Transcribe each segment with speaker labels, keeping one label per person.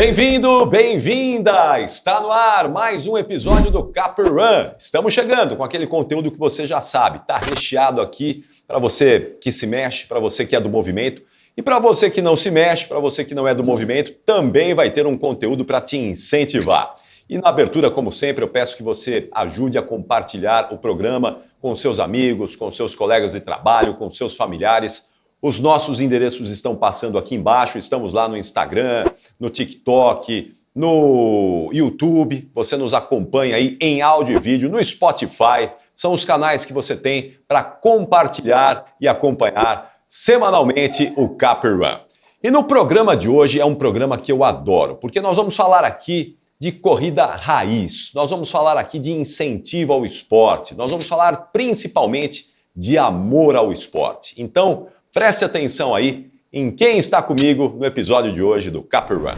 Speaker 1: Bem-vindo, bem-vinda! Está no ar mais um episódio do Cap Run. Estamos chegando com aquele conteúdo que você já sabe. Está recheado aqui para você que se mexe, para você que é do movimento. E para você que não se mexe, para você que não é do movimento, também vai ter um conteúdo para te incentivar. E na abertura, como sempre, eu peço que você ajude a compartilhar o programa com seus amigos, com seus colegas de trabalho, com seus familiares. Os nossos endereços estão passando aqui embaixo, estamos lá no Instagram, no TikTok, no YouTube. Você nos acompanha aí em áudio e vídeo, no Spotify. São os canais que você tem para compartilhar e acompanhar semanalmente o Cap Run. E no programa de hoje é um programa que eu adoro, porque nós vamos falar aqui de corrida raiz, nós vamos falar aqui de incentivo ao esporte, nós vamos falar principalmente de amor ao esporte. Então, preste atenção aí em quem está comigo no episódio de hoje do Cap Run.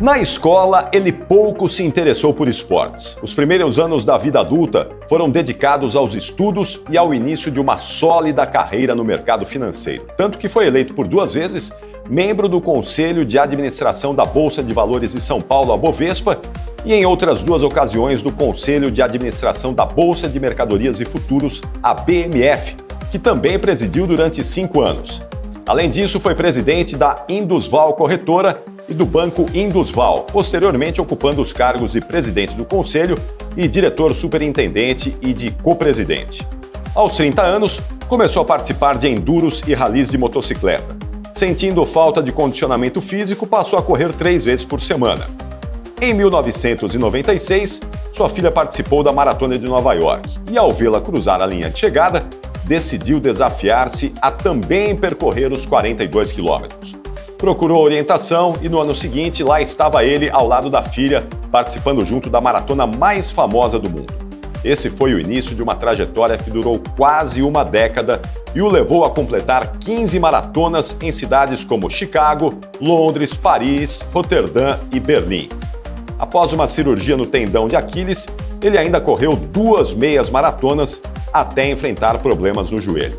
Speaker 1: Na escola, ele pouco se interessou por esportes. Os primeiros anos da vida adulta foram dedicados aos estudos e ao início de uma sólida carreira no mercado financeiro. Tanto que foi eleito por 2 vezes membro do Conselho de Administração da Bolsa de Valores de São Paulo, a Bovespa, e em outras 2 ocasiões do Conselho de Administração da Bolsa de Mercadorias e Futuros, a BMF, que também presidiu durante 5 anos. Além disso, foi presidente da Indusval Corretora e do Banco Indusval, posteriormente ocupando os cargos de presidente do Conselho e diretor superintendente e de copresidente. Aos 30 anos, começou a participar de enduros e ralis de motocicleta. Sentindo falta de condicionamento físico, passou a correr 3 vezes por semana. Em 1996, sua filha participou da Maratona de Nova York e, ao vê-la cruzar a linha de chegada, decidiu desafiar-se a também percorrer os 42 quilômetros. Procurou orientação e no ano seguinte lá estava ele ao lado da filha, participando junto da maratona mais famosa do mundo. Esse foi o início de uma trajetória que durou quase uma década e o levou a completar 15 maratonas em cidades como Chicago, Londres, Paris, Roterdã e Berlim. Após uma cirurgia no tendão de Aquiles, ele ainda correu 2 meias maratonas até enfrentar problemas no joelho.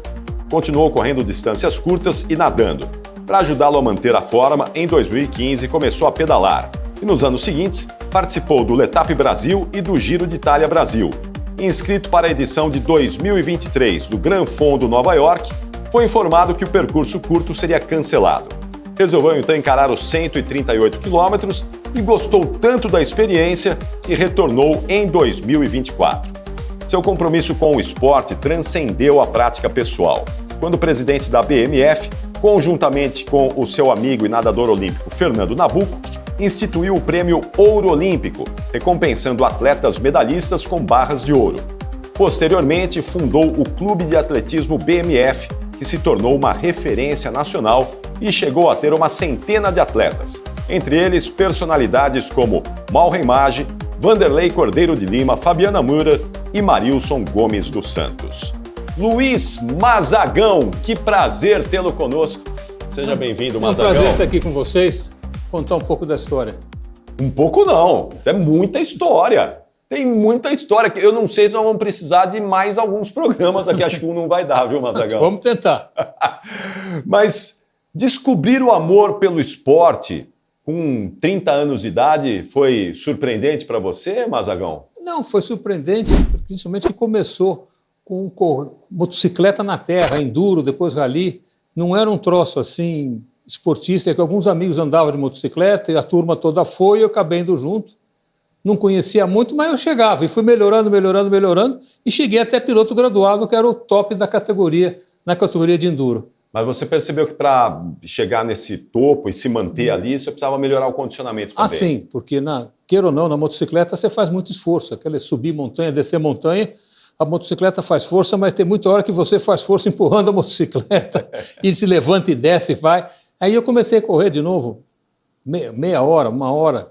Speaker 1: Continuou correndo distâncias curtas e nadando. Para ajudá-lo a manter a forma, em 2015 começou a pedalar e nos anos seguintes participou do Letap Brasil e do Giro de Itália Brasil. Inscrito para a edição de 2023 do Gran Fondo Nova York, foi informado que o percurso curto seria cancelado. Resolveu então encarar os 138 quilômetros e gostou tanto da experiência que retornou em 2024. Seu compromisso com o esporte transcendeu a prática pessoal, quando o presidente da BMF, conjuntamente com o seu amigo e nadador olímpico Fernando Nabuco, instituiu o Prêmio Ouro Olímpico, recompensando atletas medalhistas com barras de ouro. Posteriormente, fundou o Clube de Atletismo BMF, que se tornou uma referência nacional e chegou a ter uma centena de atletas, entre eles personalidades como Mauro Maggi, Vanderlei Cordeiro de Lima, Fabiana Mura e Marilson Gomes dos Santos. Luiz Mazagão, que prazer tê-lo conosco. Seja bem-vindo, Mazagão.
Speaker 2: É um prazer estar aqui com vocês, contar um pouco da história.
Speaker 1: Um pouco não, é muita história. Tem muita história. Eu não sei se nós vamos precisar de mais alguns programas aqui, acho que um não vai dar, viu, Mazagão?
Speaker 2: Vamos tentar.
Speaker 1: Mas descobrir o amor pelo esporte com 30 anos de idade foi surpreendente para você, Mazagão?
Speaker 2: Não, foi surpreendente, principalmente que começou com motocicleta na terra, enduro, depois rally. Não era um troço assim esportista, que alguns amigos andavam de motocicleta e a turma toda foi e eu acabei indo junto. Não conhecia muito, mas eu chegava e fui melhorando e cheguei até piloto graduado, que era o top da categoria, na categoria de enduro.
Speaker 1: Mas você percebeu que para chegar nesse topo e se manter ali, você precisava melhorar o condicionamento também?
Speaker 2: Ah, sim, porque, queira ou não, na motocicleta você faz muito esforço. Aquele subir montanha, descer montanha, a motocicleta faz força, mas tem muita hora que você faz força empurrando a motocicleta e se levanta e desce e vai. Aí eu comecei a correr de novo, meia hora, 1 hora,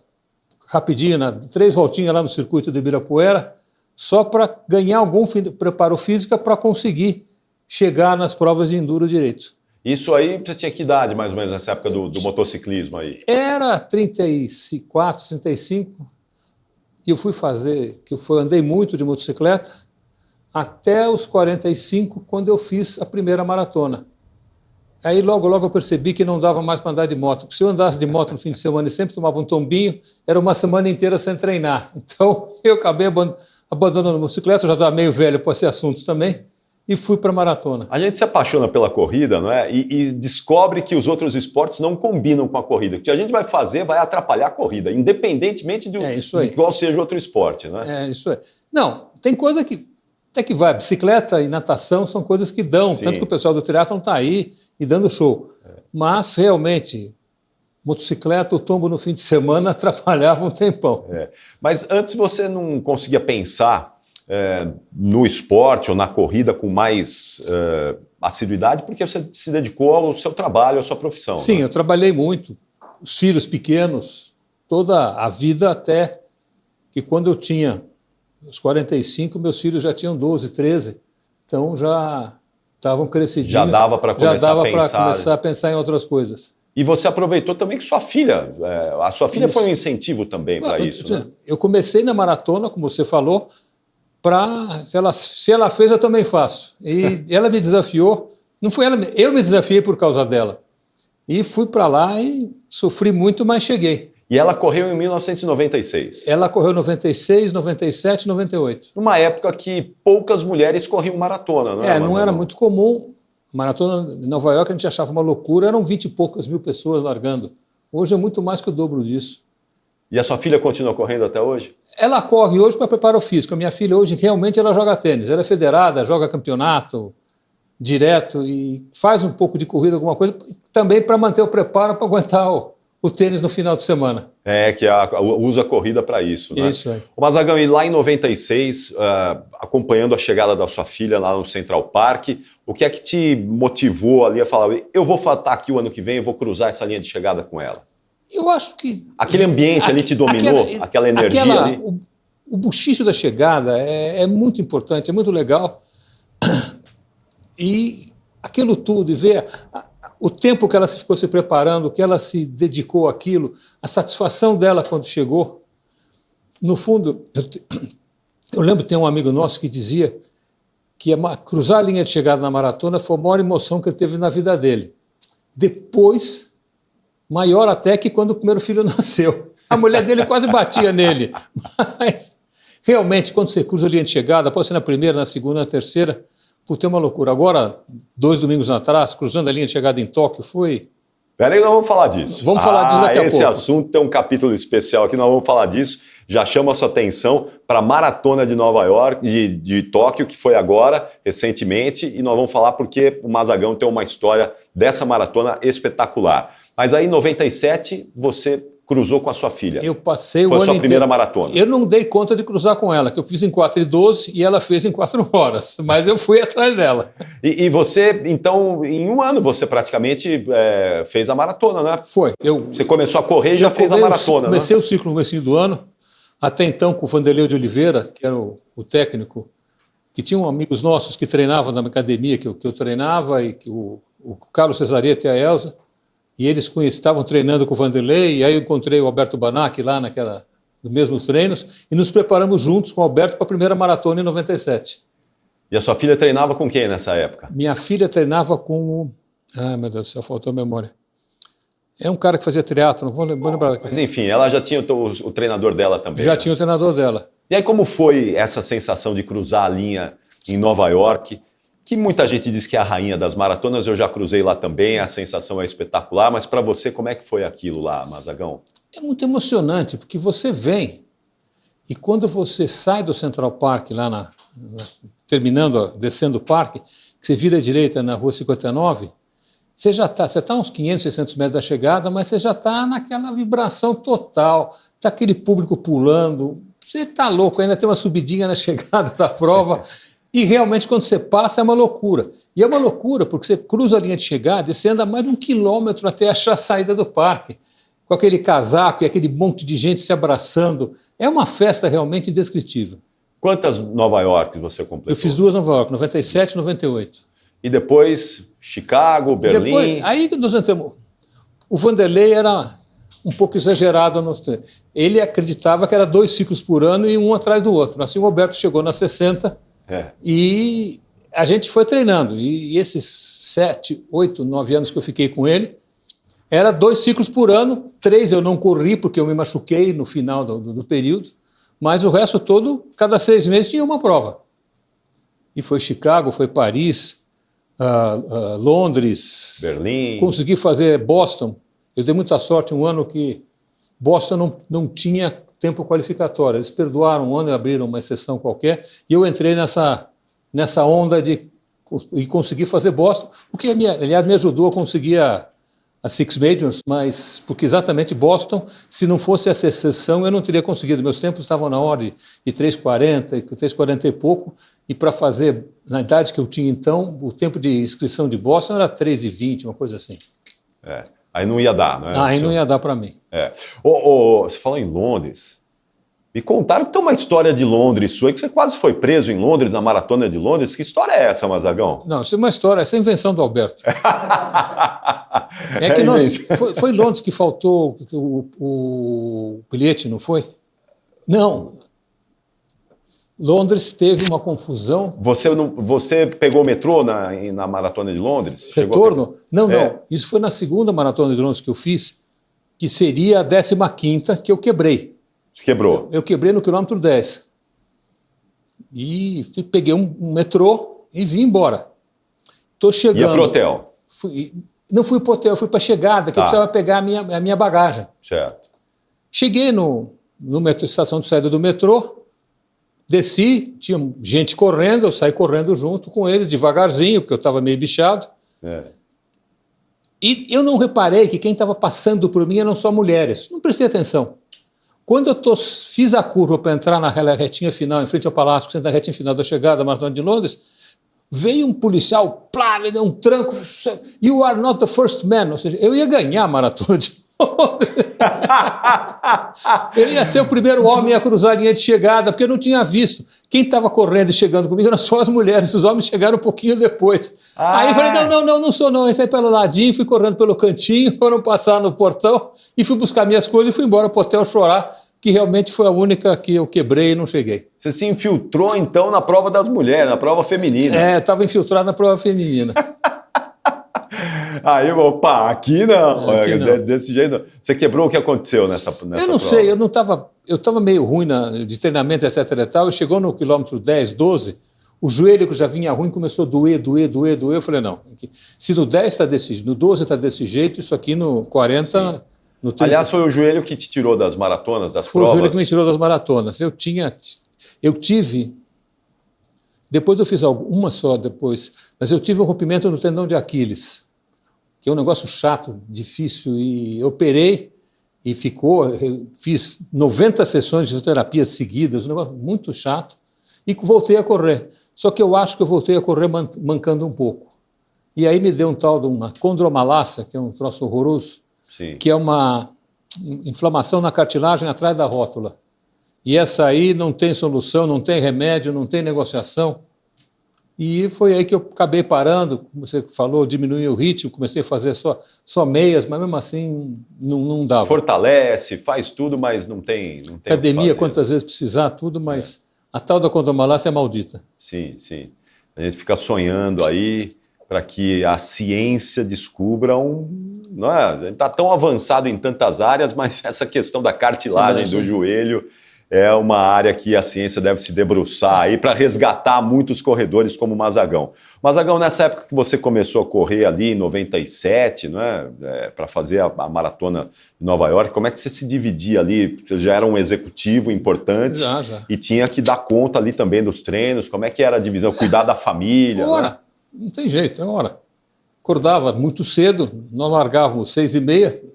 Speaker 2: rapidinho, 3 voltinhas lá no circuito de Ibirapuera, só para ganhar algum preparo físico para conseguir chegar nas provas de enduro direito.
Speaker 1: Isso aí, você tinha que idade, mais ou menos, nessa época do motociclismo aí?
Speaker 2: Era 34, 35, e eu fui andei muito de motocicleta, até os 45, quando eu fiz a primeira maratona. Aí logo eu percebi que não dava mais para andar de moto. Porque se eu andasse de moto no fim de semana e sempre tomava um tombinho, era uma semana inteira sem treinar. Então eu acabei abandonando a motocicleta, eu já estava meio velho para esse assunto também, e fui para a maratona.
Speaker 1: A gente se apaixona pela corrida, não é? E descobre que os outros esportes não combinam com a corrida. O que a gente vai fazer vai atrapalhar a corrida, independentemente de qual seja o outro esporte, né?
Speaker 2: É, isso aí. Não, tem coisa que até que vai. Bicicleta e natação são coisas que dão,
Speaker 1: Sim.
Speaker 2: tanto que o pessoal do triatlon está aí e dando show. Mas, realmente, motocicleta, o tombo no fim de semana atrapalhava um tempão.
Speaker 1: Mas antes você não conseguia pensar no esporte ou na corrida com mais assiduidade, porque você se dedicou ao seu trabalho, à sua profissão.
Speaker 2: Sim,
Speaker 1: né?
Speaker 2: eu trabalhei muito, os filhos pequenos, toda a vida até que quando eu tinha os 45, meus filhos já tinham 12, 13, então já estavam crescidinhos.
Speaker 1: Já dava para
Speaker 2: começar a pensar em outras coisas.
Speaker 1: E você aproveitou também que sua filha, a sua filha foi um incentivo também para isso, né?
Speaker 2: Eu comecei na maratona, como você falou, se ela fez, eu também faço. E ela me desafiou, não foi ela, eu me desafiei por causa dela. E fui para lá e sofri muito, mas cheguei.
Speaker 1: E ela correu em 1996.
Speaker 2: Ela correu 96, 97, 98.
Speaker 1: Numa época que poucas mulheres corriam maratona, não é?
Speaker 2: Não era muito comum. Maratona de Nova York a gente achava uma loucura, eram 20 e poucas mil pessoas largando. Hoje é muito mais que o dobro disso.
Speaker 1: E a sua filha continua correndo até hoje?
Speaker 2: Ela corre hoje para preparo físico. A minha filha hoje realmente ela joga tênis. Ela é federada, joga campeonato direto e faz um pouco de corrida, alguma coisa, também para manter o preparo para aguentar o tênis no final de semana.
Speaker 1: Que usa a corrida para isso, né?
Speaker 2: Isso aí.
Speaker 1: Mazagão, e lá em 96, acompanhando a chegada da sua filha lá no Central Park, o que é que te motivou ali a falar, eu vou estar aqui o ano que vem, eu vou cruzar essa linha de chegada com ela?
Speaker 2: Eu acho que...
Speaker 1: Aquele ambiente ali te dominou? Aquela energia ali?
Speaker 2: O buchicho da chegada é muito importante, é muito legal. E aquilo tudo, e ver o tempo que ela ficou se preparando, que ela se dedicou àquilo, a satisfação dela quando chegou. No fundo, eu lembro de ter um amigo nosso que dizia que cruzar a linha de chegada na maratona foi a maior emoção que ele teve na vida dele. Depois, maior até que quando o primeiro filho nasceu. A mulher dele quase batia nele. Mas, realmente, quando você cruza a linha de chegada, pode ser na primeira, na segunda, na terceira, puta, é uma loucura. Agora, 2 domingos atrás, cruzando a linha de chegada em Tóquio, foi...
Speaker 1: Peraí, nós vamos falar disso.
Speaker 2: Vamos falar disso daqui a pouco.
Speaker 1: Esse assunto tem um capítulo especial aqui, nós vamos falar disso. Já chamo a sua atenção para a Maratona de Nova York, de Tóquio, que foi agora, recentemente, e nós vamos falar porque o Mazagão tem uma história dessa maratona espetacular. Mas aí, em 97, você cruzou com a sua filha.
Speaker 2: Eu passei
Speaker 1: o ano inteiro. Foi a sua primeira maratona.
Speaker 2: Eu não dei conta de cruzar com ela, que eu fiz em 4:12 e ela fez em 4 horas, mas eu fui atrás dela.
Speaker 1: E você, então, em um ano, você praticamente fez a maratona, né?
Speaker 2: Foi.
Speaker 1: Você começou a correr e já fez a maratona, né?
Speaker 2: Comecei o ciclo no comecinho do ano, até então com o Vanderlei de Oliveira, que era o técnico, que tinham amigos nossos que treinavam na academia que eu treinava, e que o Carlos Cesareta e a Elza, e eles estavam treinando com o Vanderlei, e aí eu encontrei o Alberto Banac lá nos mesmos treinos, e nos preparamos juntos com o Alberto para a primeira maratona em 97.
Speaker 1: E a sua filha treinava com quem nessa época?
Speaker 2: Minha filha treinava com... Ai, meu Deus do céu, faltou a memória. É um cara que fazia triatlo, não vou lembrar.
Speaker 1: Mas enfim, ela já tinha o treinador dela também.
Speaker 2: Já
Speaker 1: né?
Speaker 2: tinha o treinador dela.
Speaker 1: E aí como foi essa sensação de cruzar a linha em Nova York? Que muita gente diz que é a rainha das maratonas, eu já cruzei lá também, a sensação é espetacular, mas para você, como é que foi aquilo lá, Mazagão?
Speaker 2: É muito emocionante, porque você vem, e quando você sai do Central Park, lá descendo o parque, que você vira à direita na Rua 59, você está uns 500, 600 metros da chegada, mas você já está naquela vibração total, está aquele público pulando, você está louco, ainda tem uma subidinha na chegada da prova, e realmente quando você passa é uma loucura. E é uma loucura porque você cruza a linha de chegada e você anda mais de 1 quilômetro até achar a saída do parque, com aquele casaco e aquele monte de gente se abraçando. É uma festa realmente indescritível.
Speaker 1: Quantas Nova York você completou?
Speaker 2: Eu fiz 2 Nova York, 97 e 98.
Speaker 1: E depois Chicago, Berlim...
Speaker 2: Depois, aí nós entramos... O Vanderlei era um pouco exagerado. Ele acreditava que era 2 ciclos por ano e um atrás do outro. Assim, o Roberto chegou na 60... E a gente foi treinando, e esses 7, 8, 9 anos que eu fiquei com ele, era 2 ciclos por ano, 3 eu não corri porque eu me machuquei no final do período, mas o resto todo, cada 6 meses tinha uma prova. E foi Chicago, foi Paris, Londres,
Speaker 1: Berlim.
Speaker 2: Consegui fazer Boston. Eu dei muita sorte um ano que Boston não tinha tempo qualificatório. Eles perdoaram um ano e abriram uma exceção qualquer, e eu entrei nessa onda e consegui fazer Boston, o que, aliás, me ajudou a conseguir a Six Majors, mas porque exatamente Boston, se não fosse essa exceção, eu não teria conseguido. Meus tempos estavam na ordem de 3,40, 3,40 e pouco, e para fazer, na idade que eu tinha então, o tempo de inscrição de Boston era 3,20, uma coisa assim.
Speaker 1: Aí não ia dar, né?
Speaker 2: Aí não ia dar para mim.
Speaker 1: Você falou em Londres. Me contaram que tem uma história de Londres sua, que você quase foi preso em Londres, na Maratona de Londres. Que história é essa, Mazagão?
Speaker 2: Não, isso é uma história, essa é a invenção do Alberto. Foi Londres que faltou o bilhete, não foi? Não. Londres teve uma confusão.
Speaker 1: Você pegou o metrô na Maratona de Londres?
Speaker 2: Retorno? Não. Isso foi na segunda Maratona de Londres que eu fiz, que seria a 15ª, que eu quebrei.
Speaker 1: Quebrou.
Speaker 2: Eu quebrei no quilômetro 10. E peguei um metrô e vim embora. Estou chegando.
Speaker 1: Ia para o hotel?
Speaker 2: Não fui para o hotel, fui para a chegada, que eu precisava pegar a minha bagagem.
Speaker 1: Certo.
Speaker 2: Cheguei no metrô, estação de saída do metrô, desci, tinha gente correndo, eu saí correndo junto com eles, devagarzinho, porque eu estava meio bichado. E eu não reparei que quem estava passando por mim eram só mulheres. Não prestei atenção. Quando eu fiz a curva para entrar na retinha final, em frente ao Palácio, na retinha final da chegada da Maratona de Londres, veio um policial, me deu um tranco, "You are not the first man", ou seja, eu ia ganhar a Maratona de Londres. Eu ia ser o primeiro homem a cruzar a linha de chegada, porque eu não tinha visto. Quem estava correndo e chegando comigo eram só as mulheres, os homens chegaram um pouquinho depois. Aí eu falei, não sou não, eu saí pelo ladinho, fui correndo pelo cantinho, foram passar no portão, e fui buscar minhas coisas e fui embora para o hotel chorar, que realmente foi a única que eu quebrei e não cheguei.
Speaker 1: Você se infiltrou, então, na prova das mulheres, na prova feminina.
Speaker 2: Estava infiltrado na prova feminina.
Speaker 1: Aí, opa, aqui não.
Speaker 2: Aqui não.
Speaker 1: Desse jeito. Você quebrou, o que aconteceu nessa
Speaker 2: Eu não
Speaker 1: prova?
Speaker 2: sei, eu estava meio ruim de treinamento, etc. e tal, e chegou no quilômetro 10, 12, o joelho que já vinha ruim começou a doer. Eu falei, não, se no 10 está desse jeito, no 12 está desse jeito, isso aqui no 40...
Speaker 1: Sim. Aliás, foi o joelho que te tirou das maratonas, das provas?
Speaker 2: Foi o joelho que me tirou das maratonas. Eu tive, depois eu fiz uma só depois, mas eu tive um rompimento no tendão de Aquiles, que é um negócio chato, difícil, e eu operei e fiz 90 sessões de fisioterapia seguidas, um negócio muito chato, e voltei a correr. Só que eu acho que eu voltei a correr mancando um pouco. E aí me deu um tal de uma condromalácia, que é um troço horroroso,
Speaker 1: Sim.
Speaker 2: que é uma inflamação na cartilagem atrás da rótula. E essa aí não tem solução, não tem remédio, não tem negociação. E foi aí que eu acabei parando, como você falou, diminuí o ritmo, comecei a fazer só meias, mas mesmo assim não dava.
Speaker 1: Fortalece, faz tudo, mas não tem
Speaker 2: Academia, quantas vezes precisar, tudo, mas a tal da condromalácia é maldita.
Speaker 1: Sim. A gente fica sonhando aí para que a ciência descubra não é? A gente está tão avançado em tantas áreas, mas essa questão da cartilagem do joelho é uma área que a ciência deve se debruçar aí para resgatar muitos corredores como o Mazagão. Mazagão, nessa época que você começou a correr ali em 97, não é? Para fazer a maratona de Nova York, como é que você se dividia ali? Você já era um executivo importante
Speaker 2: Já.
Speaker 1: E tinha que dar conta ali também dos treinos. Como é que era a divisão? Cuidar da família?
Speaker 2: Né? Não tem jeito, é hora. Acordava muito cedo, nós largávamos 6h30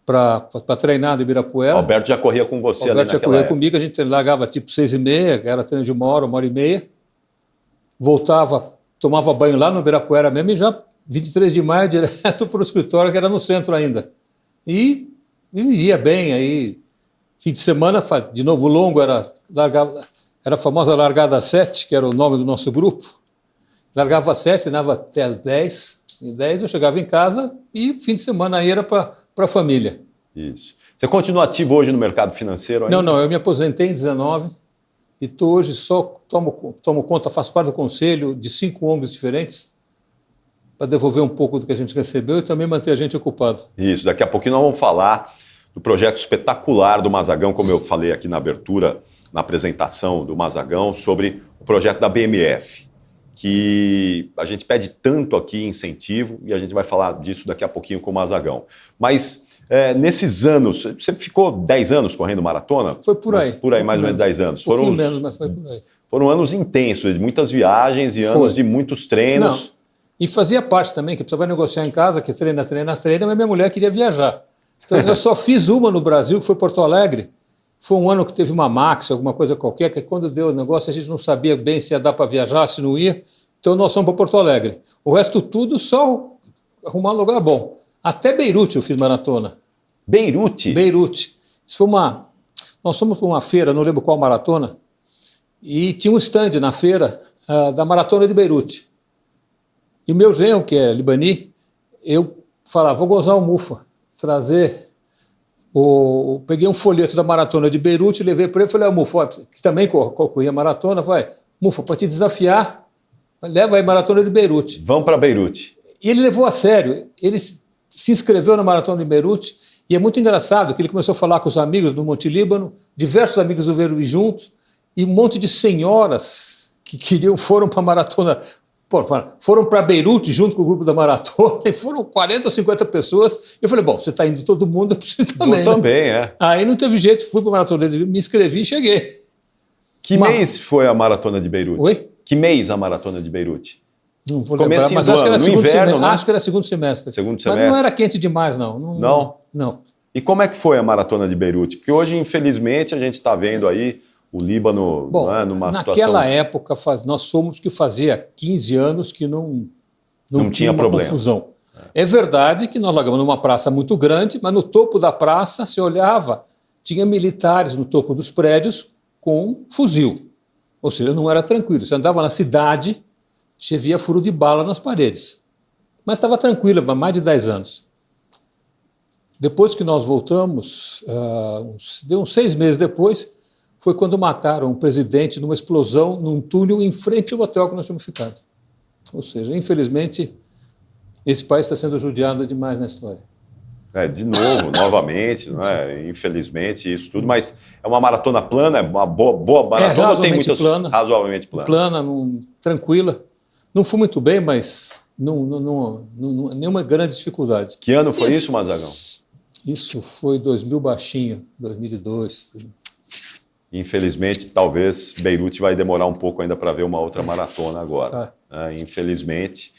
Speaker 2: para treinar no Ibirapuera.
Speaker 1: Alberto já corria com você ali naquela época. Alberto já corria
Speaker 2: comigo, a gente largava tipo 6h30, era treino de 1h30. Voltava, tomava banho lá no Ibirapuera mesmo e já 23 de maio direto para o escritório, que era no centro ainda. E ia bem aí. Fim de semana, de novo longo, era a famosa largada 7, que era o nome do nosso grupo. Largava às 7, treinava até às 10. Em 10 eu chegava em casa e fim de semana aí era para a família.
Speaker 1: Isso. Você continua ativo hoje no mercado financeiro ainda?
Speaker 2: Não, eu me aposentei em 19 e hoje só tomo conta, faço parte do conselho de 5 ONGs diferentes para devolver um pouco do que a gente recebeu e também manter a gente ocupado.
Speaker 1: Isso, daqui a pouquinho nós vamos falar do projeto espetacular do Mazagão, como eu falei aqui na abertura, na apresentação do Mazagão, sobre o projeto da BMF, que a gente pede tanto aqui incentivo, e a gente vai falar disso daqui a pouquinho com o Mazagão. Mas nesses anos, você ficou 10 anos correndo maratona?
Speaker 2: Foi por aí.
Speaker 1: Por aí, mais ou menos 10 anos.
Speaker 2: Um pouquinho menos, mas foi por aí.
Speaker 1: Foram anos intensos, de muitas viagens e anos de muitos treinos.
Speaker 2: Não. E fazia parte também, que precisava negociar em casa, que treina, mas minha mulher queria viajar. Então eu só fiz uma no Brasil, que foi Porto Alegre. Foi um ano que teve uma Max, alguma coisa qualquer, que quando deu o negócio a gente não sabia bem se ia dar para viajar, se não ia. Então nós fomos para Porto Alegre. O resto tudo só arrumar um lugar bom. Até Beirute eu fiz maratona.
Speaker 1: Beirute?
Speaker 2: Beirute. Isso foi Nós fomos para uma feira, não lembro qual maratona, e tinha um stand na feira da maratona de Beirute. E o meu genro, que é libani, eu falava, vou gozar o mufa, peguei um folheto da maratona de Beirute, levei para ele e falei, Mufa, que também corria maratona, vai, Mufa, para te desafiar, leva aí maratona de Beirute.
Speaker 1: Vamos para Beirute.
Speaker 2: E ele levou a sério, ele se inscreveu na maratona de Beirute, e é muito engraçado que ele começou a falar com os amigos do Monte Líbano, diversos amigos do Verui juntos, e um monte de senhoras que foram para a maratona, foram para Beirute junto com o grupo da maratona, e foram 40 ou 50 pessoas. Eu falei, bom, você está indo todo mundo, eu preciso também.
Speaker 1: Eu também, né?
Speaker 2: Aí não teve jeito, fui para a maratona, me inscrevi e cheguei.
Speaker 1: Que mês foi a maratona de Beirute?
Speaker 2: Oi?
Speaker 1: Que mês a maratona de Beirute?
Speaker 2: Não vou lembrar, mas acho que era segundo semestre.
Speaker 1: Né?
Speaker 2: Acho que era segundo semestre.
Speaker 1: Segundo semestre.
Speaker 2: Mas não era quente demais, não.
Speaker 1: Não? E como é que foi a maratona de Beirute? Porque hoje, infelizmente, a gente está vendo aí o Líbano numa situação...
Speaker 2: Naquela época, nós somos que fazia 15 anos que não tinha problema. Confusão. É verdade que nós largamos numa praça muito grande, mas no topo da praça, se olhava, tinha militares no topo dos prédios com fuzil. Ou seja, não era tranquilo. Você andava na cidade, você via furo de bala nas paredes. Mas estava tranquilo, há mais de 10 anos. Depois que nós voltamos, deu uns 6 meses depois, foi quando mataram um presidente numa explosão num túnel em frente ao hotel que nós tínhamos ficado. Ou seja, infelizmente, esse país está sendo judiado demais na história.
Speaker 1: De novo, novamente, não é? Infelizmente, isso tudo, mas é uma maratona plana, é uma boa maratona, tem muitas razoavelmente plana.
Speaker 2: Plana, tranquila. Não fui muito bem, mas nenhuma grande dificuldade.
Speaker 1: Que ano foi isso, Mazagão?
Speaker 2: Isso foi 2000 baixinho, 2002.
Speaker 1: Infelizmente, talvez Beirute vai demorar um pouco ainda para ver uma outra maratona agora. Infelizmente.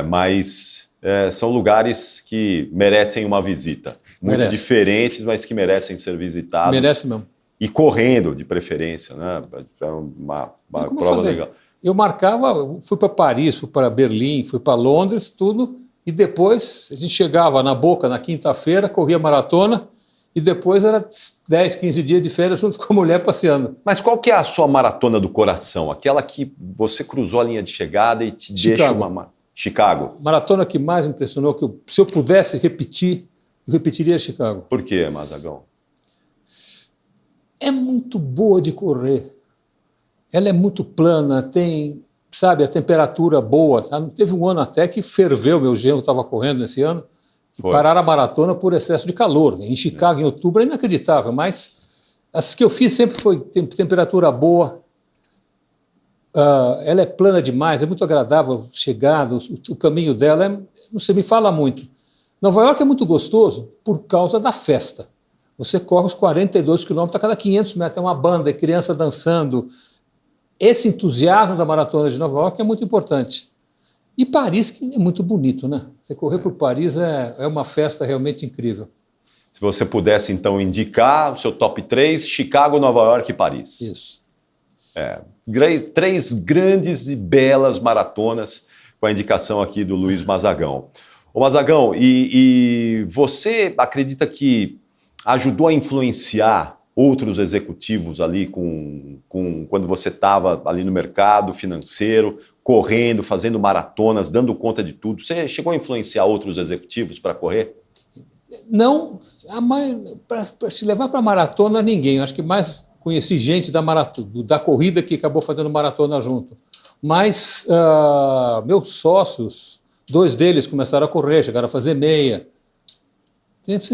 Speaker 1: Mas são lugares que merecem uma visita. Muito diferentes, mas que merecem ser visitados.
Speaker 2: Merece mesmo.
Speaker 1: E correndo, de preferência, né? É uma prova legal.
Speaker 2: Eu marcava, fui para Paris, fui para Berlim, fui para Londres, tudo, e depois a gente chegava na Boca na quinta-feira, corria maratona, e depois era 10, 15 dias de férias junto com a mulher passeando.
Speaker 1: Mas qual que é a sua maratona do coração? Aquela que você cruzou a linha de chegada e te deixa uma... Chicago?
Speaker 2: Maratona que mais me impressionou, que se eu pudesse repetir, eu repetiria Chicago.
Speaker 1: Por quê, Mazagão?
Speaker 2: É muito boa de correr. Ela é muito plana, tem, sabe, a temperatura boa. Teve um ano até que ferveu, meu genro estava correndo nesse ano, e pararam a maratona por excesso de calor. Em Chicago, em outubro, é inacreditável, mas as que eu fiz sempre foi temperatura boa. Ela é plana demais, é muito agradável chegada, o caminho dela, não se me fala muito. Nova York é muito gostoso por causa da festa. Você corre os 42 quilômetros a cada 500 metros, tem uma banda, criança dançando. Esse entusiasmo da maratona de Nova York é muito importante. E Paris, que é muito bonito, né? Você correr por Paris é uma festa realmente incrível.
Speaker 1: Se você pudesse, então, indicar o seu top 3, Chicago, Nova York e Paris.
Speaker 2: Isso.
Speaker 1: 3 grandes e belas maratonas com a indicação aqui do Luiz Mazagão. Ô Mazagão, e você acredita que ajudou a influenciar outros executivos ali quando você estava ali no mercado financeiro, correndo, fazendo maratonas, dando conta de tudo? Você chegou a influenciar outros executivos para correr?
Speaker 2: Não, para se levar para maratona, ninguém. Eu acho que mais conheci gente da corrida que acabou fazendo maratona junto. Mas meus sócios, 2 deles começaram a correr, chegaram a fazer meia.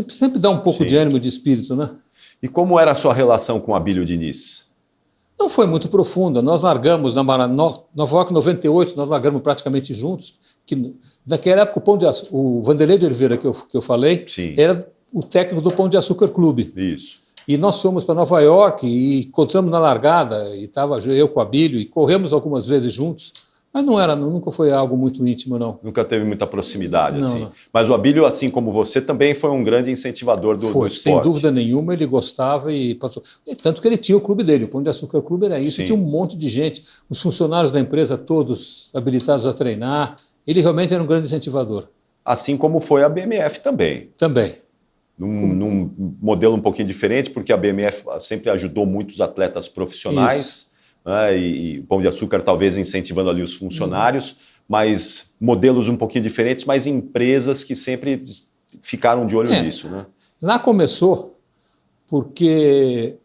Speaker 2: Sempre dá um pouco
Speaker 1: Sim.
Speaker 2: de ânimo de espírito, né?
Speaker 1: E como era a sua relação com o Abílio Diniz?
Speaker 2: Não foi muito profunda. Nós largamos Nova York 98, nós largamos praticamente juntos. Que, naquela época, o Vanderlei de Oliveira, que eu falei,
Speaker 1: Sim.
Speaker 2: era o técnico do Pão de Açúcar Clube.
Speaker 1: Isso.
Speaker 2: E nós fomos para Nova York e encontramos na largada, e estava eu com o Abílio, e corremos algumas vezes juntos. Mas nunca foi algo muito íntimo, não.
Speaker 1: Nunca teve muita proximidade,
Speaker 2: Não,
Speaker 1: assim.
Speaker 2: não.
Speaker 1: Mas o Abílio, assim como você, também foi um grande incentivador do esporte.
Speaker 2: Sem dúvida nenhuma, ele gostava e tanto que ele tinha o clube dele, o Pão de Açúcar Clube era isso,
Speaker 1: Sim.
Speaker 2: e tinha um monte de gente, os funcionários da empresa todos habilitados a treinar, ele realmente era um grande incentivador.
Speaker 1: Assim como foi a BMF também.
Speaker 2: Também.
Speaker 1: Num modelo um pouquinho diferente, porque a BMF sempre ajudou muitos atletas profissionais, né, e o Pão de Açúcar talvez incentivando ali os funcionários, mas modelos um pouquinho diferentes, mas empresas que sempre ficaram de olho nisso, né?
Speaker 2: Lá começou porque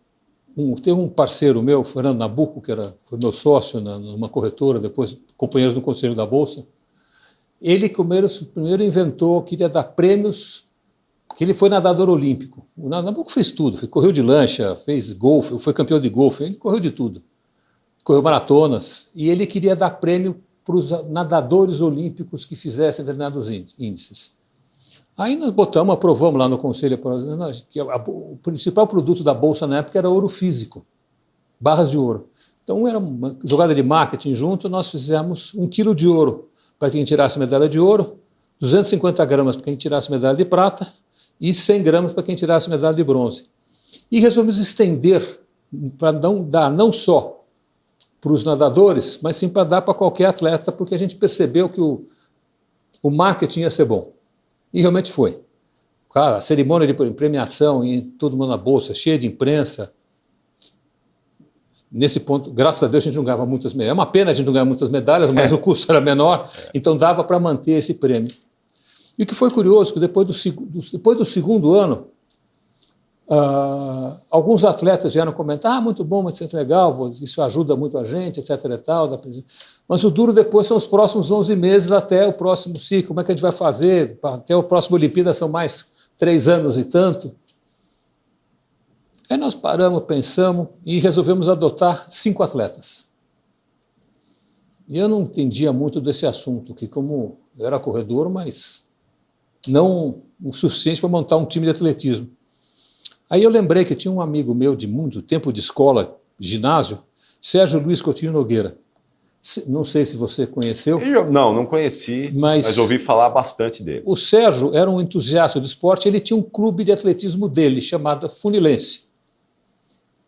Speaker 2: teve um parceiro meu, Fernando Nabuco, que foi meu sócio numa corretora, depois companheiros no Conselho da Bolsa. Ele primeiro inventou, queria dar prêmios, que ele foi nadador olímpico. O Nabuco fez tudo, correu de lancha, fez golfe, foi campeão de golfe, ele correu de tudo. Correu maratonas, e ele queria dar prêmio para os nadadores olímpicos que fizessem determinados índices. Aí nós aprovamos lá no Conselho, que o principal produto da Bolsa na época era ouro físico, barras de ouro. Então era uma jogada de marketing junto, nós fizemos 1 quilo de ouro para quem tirasse medalha de ouro, 250 gramas para quem tirasse medalha de prata e 100 gramas para quem tirasse medalha de bronze. E resolvemos estender para dar não só para os nadadores, mas sim para dar para qualquer atleta, porque a gente percebeu que o marketing ia ser bom. E realmente foi. Cara, a cerimônia de premiação, e todo mundo na bolsa, cheia de imprensa. Nesse ponto, graças a Deus, a gente não ganhava muitas medalhas. É uma pena a gente não ganhar muitas medalhas, mas o custo era menor, então dava para manter esse prêmio. E o que foi curioso, que depois do segundo ano, alguns atletas vieram comentar, muito bom, muito legal, isso ajuda muito a gente, etc. e tal. Mas o duro depois são os próximos 11 meses até o próximo ciclo. Como é que a gente vai fazer? Até o próximo Olimpíada são mais 3 anos e tanto. Aí nós paramos, pensamos e resolvemos adotar 5 atletas. E eu não entendia muito desse assunto, que como eu era corredor, mas não o suficiente para montar um time de atletismo. Aí eu lembrei que tinha um amigo meu de muito tempo de escola, ginásio, Sérgio Luiz Coutinho Nogueira. Não sei se você conheceu.
Speaker 1: Não conheci, mas ouvi falar bastante dele.
Speaker 2: O Sérgio era um entusiasta do esporte, ele tinha um clube de atletismo dele, chamado Funilense.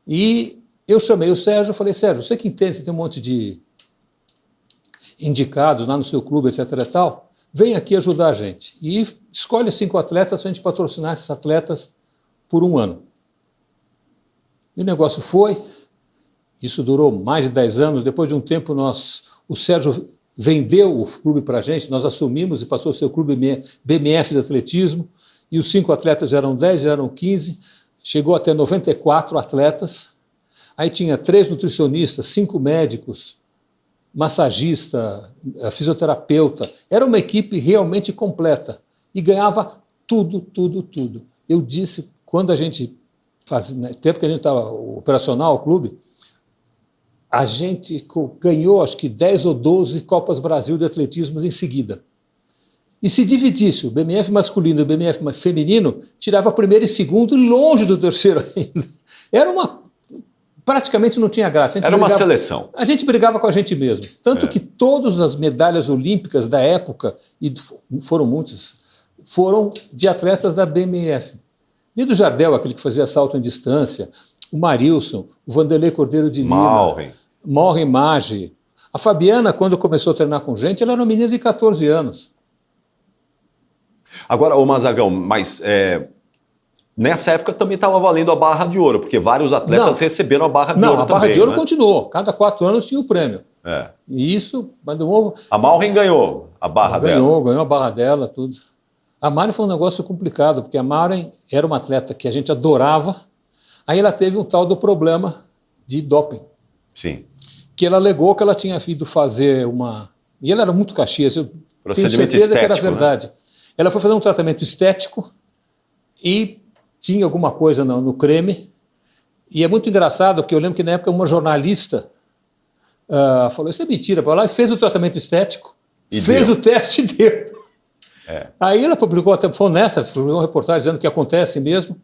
Speaker 2: E eu chamei o Sérgio e falei, Sérgio, você que entende, você tem um monte de indicados lá no seu clube, etc. e tal, vem aqui ajudar a gente. E escolhe 5 atletas para a gente patrocinar esses atletas por 1 ano. E o negócio foi, isso durou mais de 10 anos, depois de um tempo o Sérgio vendeu o clube para a gente, nós assumimos e passou a ser o clube BMF de atletismo, e os 5 atletas eram 10, eram 15, chegou até 94 atletas, aí tinha 3 nutricionistas, 5 médicos, massagista, fisioterapeuta, era uma equipe realmente completa, e ganhava tudo. Eu disse, quando a gente fazia, no tempo que a gente estava operacional, o clube, a gente ganhou acho que 10 ou 12 Copas Brasil de atletismo em seguida. E se dividisse o BMF masculino e o BMF feminino, tirava primeiro e segundo, longe do terceiro ainda. Praticamente não tinha graça.
Speaker 1: Era uma seleção.
Speaker 2: A gente brigava com a gente mesmo. Tanto que todas as medalhas olímpicas da época, e foram muitas, foram de atletas da BMF. E do Jardel, aquele que fazia salto em distância, o Marilson, o Vanderlei Cordeiro de Lima, Maureen Maggi. A Fabiana, quando começou a treinar com gente, ela era uma menina de 14 anos.
Speaker 1: Agora, ô Mazagão, mas nessa época também estava valendo a barra de ouro, porque vários atletas receberam a barra de ouro também. Não, a barra de ouro
Speaker 2: continuou. Cada 4 anos tinha o prêmio. E isso, mas de novo...
Speaker 1: A Maureen ganhou a barra dela.
Speaker 2: Ganhou a barra dela, tudo. A Maureen foi um negócio complicado, porque a Maureen era uma atleta que a gente adorava, aí ela teve um tal do problema de doping.
Speaker 1: Sim.
Speaker 2: Que ela alegou que ela tinha ido fazer uma... E ela era muito Caxias,
Speaker 1: Procedimento
Speaker 2: tenho certeza
Speaker 1: estético,
Speaker 2: que era verdade. Né? Ela foi fazer um tratamento estético e tinha alguma coisa no creme. E é muito engraçado, porque eu lembro que na época uma jornalista falou, isso é mentira, para lá, e fez o tratamento estético, fez o teste e deu. Aí ela publicou, até foi honesta, publicou uma reportagem dizendo que acontece mesmo,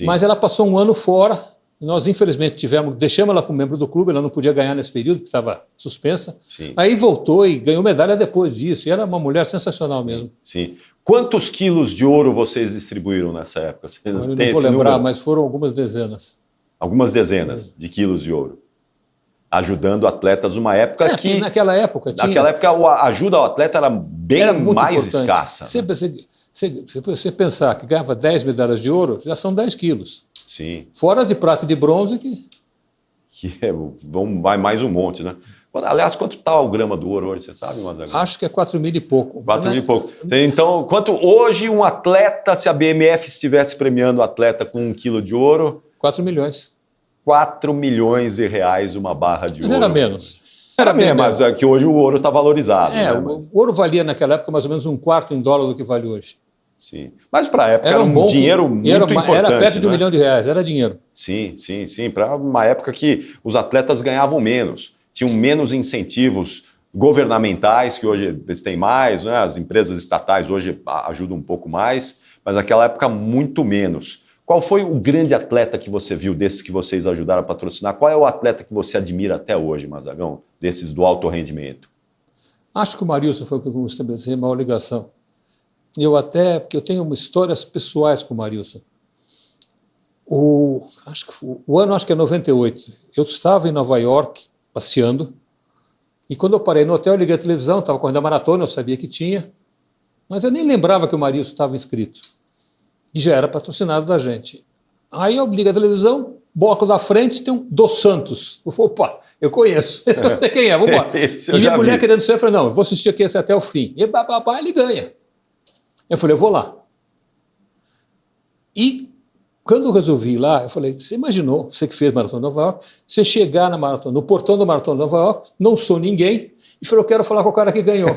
Speaker 2: mas ela passou um ano fora, e nós infelizmente deixamos ela como membro do clube, ela não podia ganhar nesse período, porque estava suspensa. Sim. Aí voltou e ganhou medalha depois disso, e era uma mulher sensacional mesmo.
Speaker 1: Sim. Quantos quilos de ouro vocês distribuíram nessa época?
Speaker 2: Eu não vou lembrar, número? Mas foram algumas dezenas.
Speaker 1: Algumas dezenas de quilos de ouro. Ajudando atletas numa época que...
Speaker 2: Naquela época tinha...
Speaker 1: Naquela época a ajuda ao atleta era bem mais importante. Escassa.
Speaker 2: Você pensar que ganhava 10 medalhas de ouro, já são 10 quilos.
Speaker 1: Sim.
Speaker 2: Fora as de prata e de bronze
Speaker 1: vai mais um monte, né? Aliás, quanto está o grama do ouro hoje, você sabe, Mazagan?
Speaker 2: Acho que é 4 mil e pouco.
Speaker 1: 4 mil e pouco. Então, quanto hoje um atleta, se a BMF estivesse premiando o atleta com 1 quilo de ouro...
Speaker 2: 4 milhões.
Speaker 1: 4 milhões de reais uma barra de ouro.
Speaker 2: Mas era menos.
Speaker 1: Era menos, mas é que hoje o ouro está valorizado.
Speaker 2: Né? O ouro valia naquela época mais ou menos 1/4 em dólar do que vale hoje.
Speaker 1: Sim. Mas para a época era um dinheiro muito importante.
Speaker 2: Era perto de R$1 milhão, era dinheiro.
Speaker 1: Sim. Para uma época que os atletas ganhavam menos, tinham menos incentivos governamentais, que hoje eles têm mais, né? As empresas estatais hoje ajudam um pouco mais, mas naquela época muito menos. Qual foi o grande atleta que você viu desses que vocês ajudaram a patrocinar? Qual é o atleta que você admira até hoje, Mazagão, desses do alto rendimento?
Speaker 2: Acho que o Marilson foi o que eu estabeleci a maior ligação. Porque eu tenho histórias pessoais com o Marilson. O ano acho que é 98. Eu estava em Nova York, passeando, e quando eu parei no hotel, eu liguei a televisão, estava correndo a maratona, eu sabia que tinha, mas eu nem lembrava que o Marilson estava inscrito. E já era patrocinado da gente. Aí eu ligo a televisão, bloco da frente, tem um Dos Santos. Eu falei, opa, eu conheço, esse eu sei quem é, vamos embora. E minha mulher querendo ser, eu falei, não, eu vou assistir aqui esse até o fim. E ele ganha. Eu falei, eu vou lá. E quando eu resolvi ir lá, eu falei, você imaginou, você que fez Maratona de Nova York, você chegar no portão da Maratona de Nova York, não sou ninguém, e falou, eu quero falar com o cara que ganhou.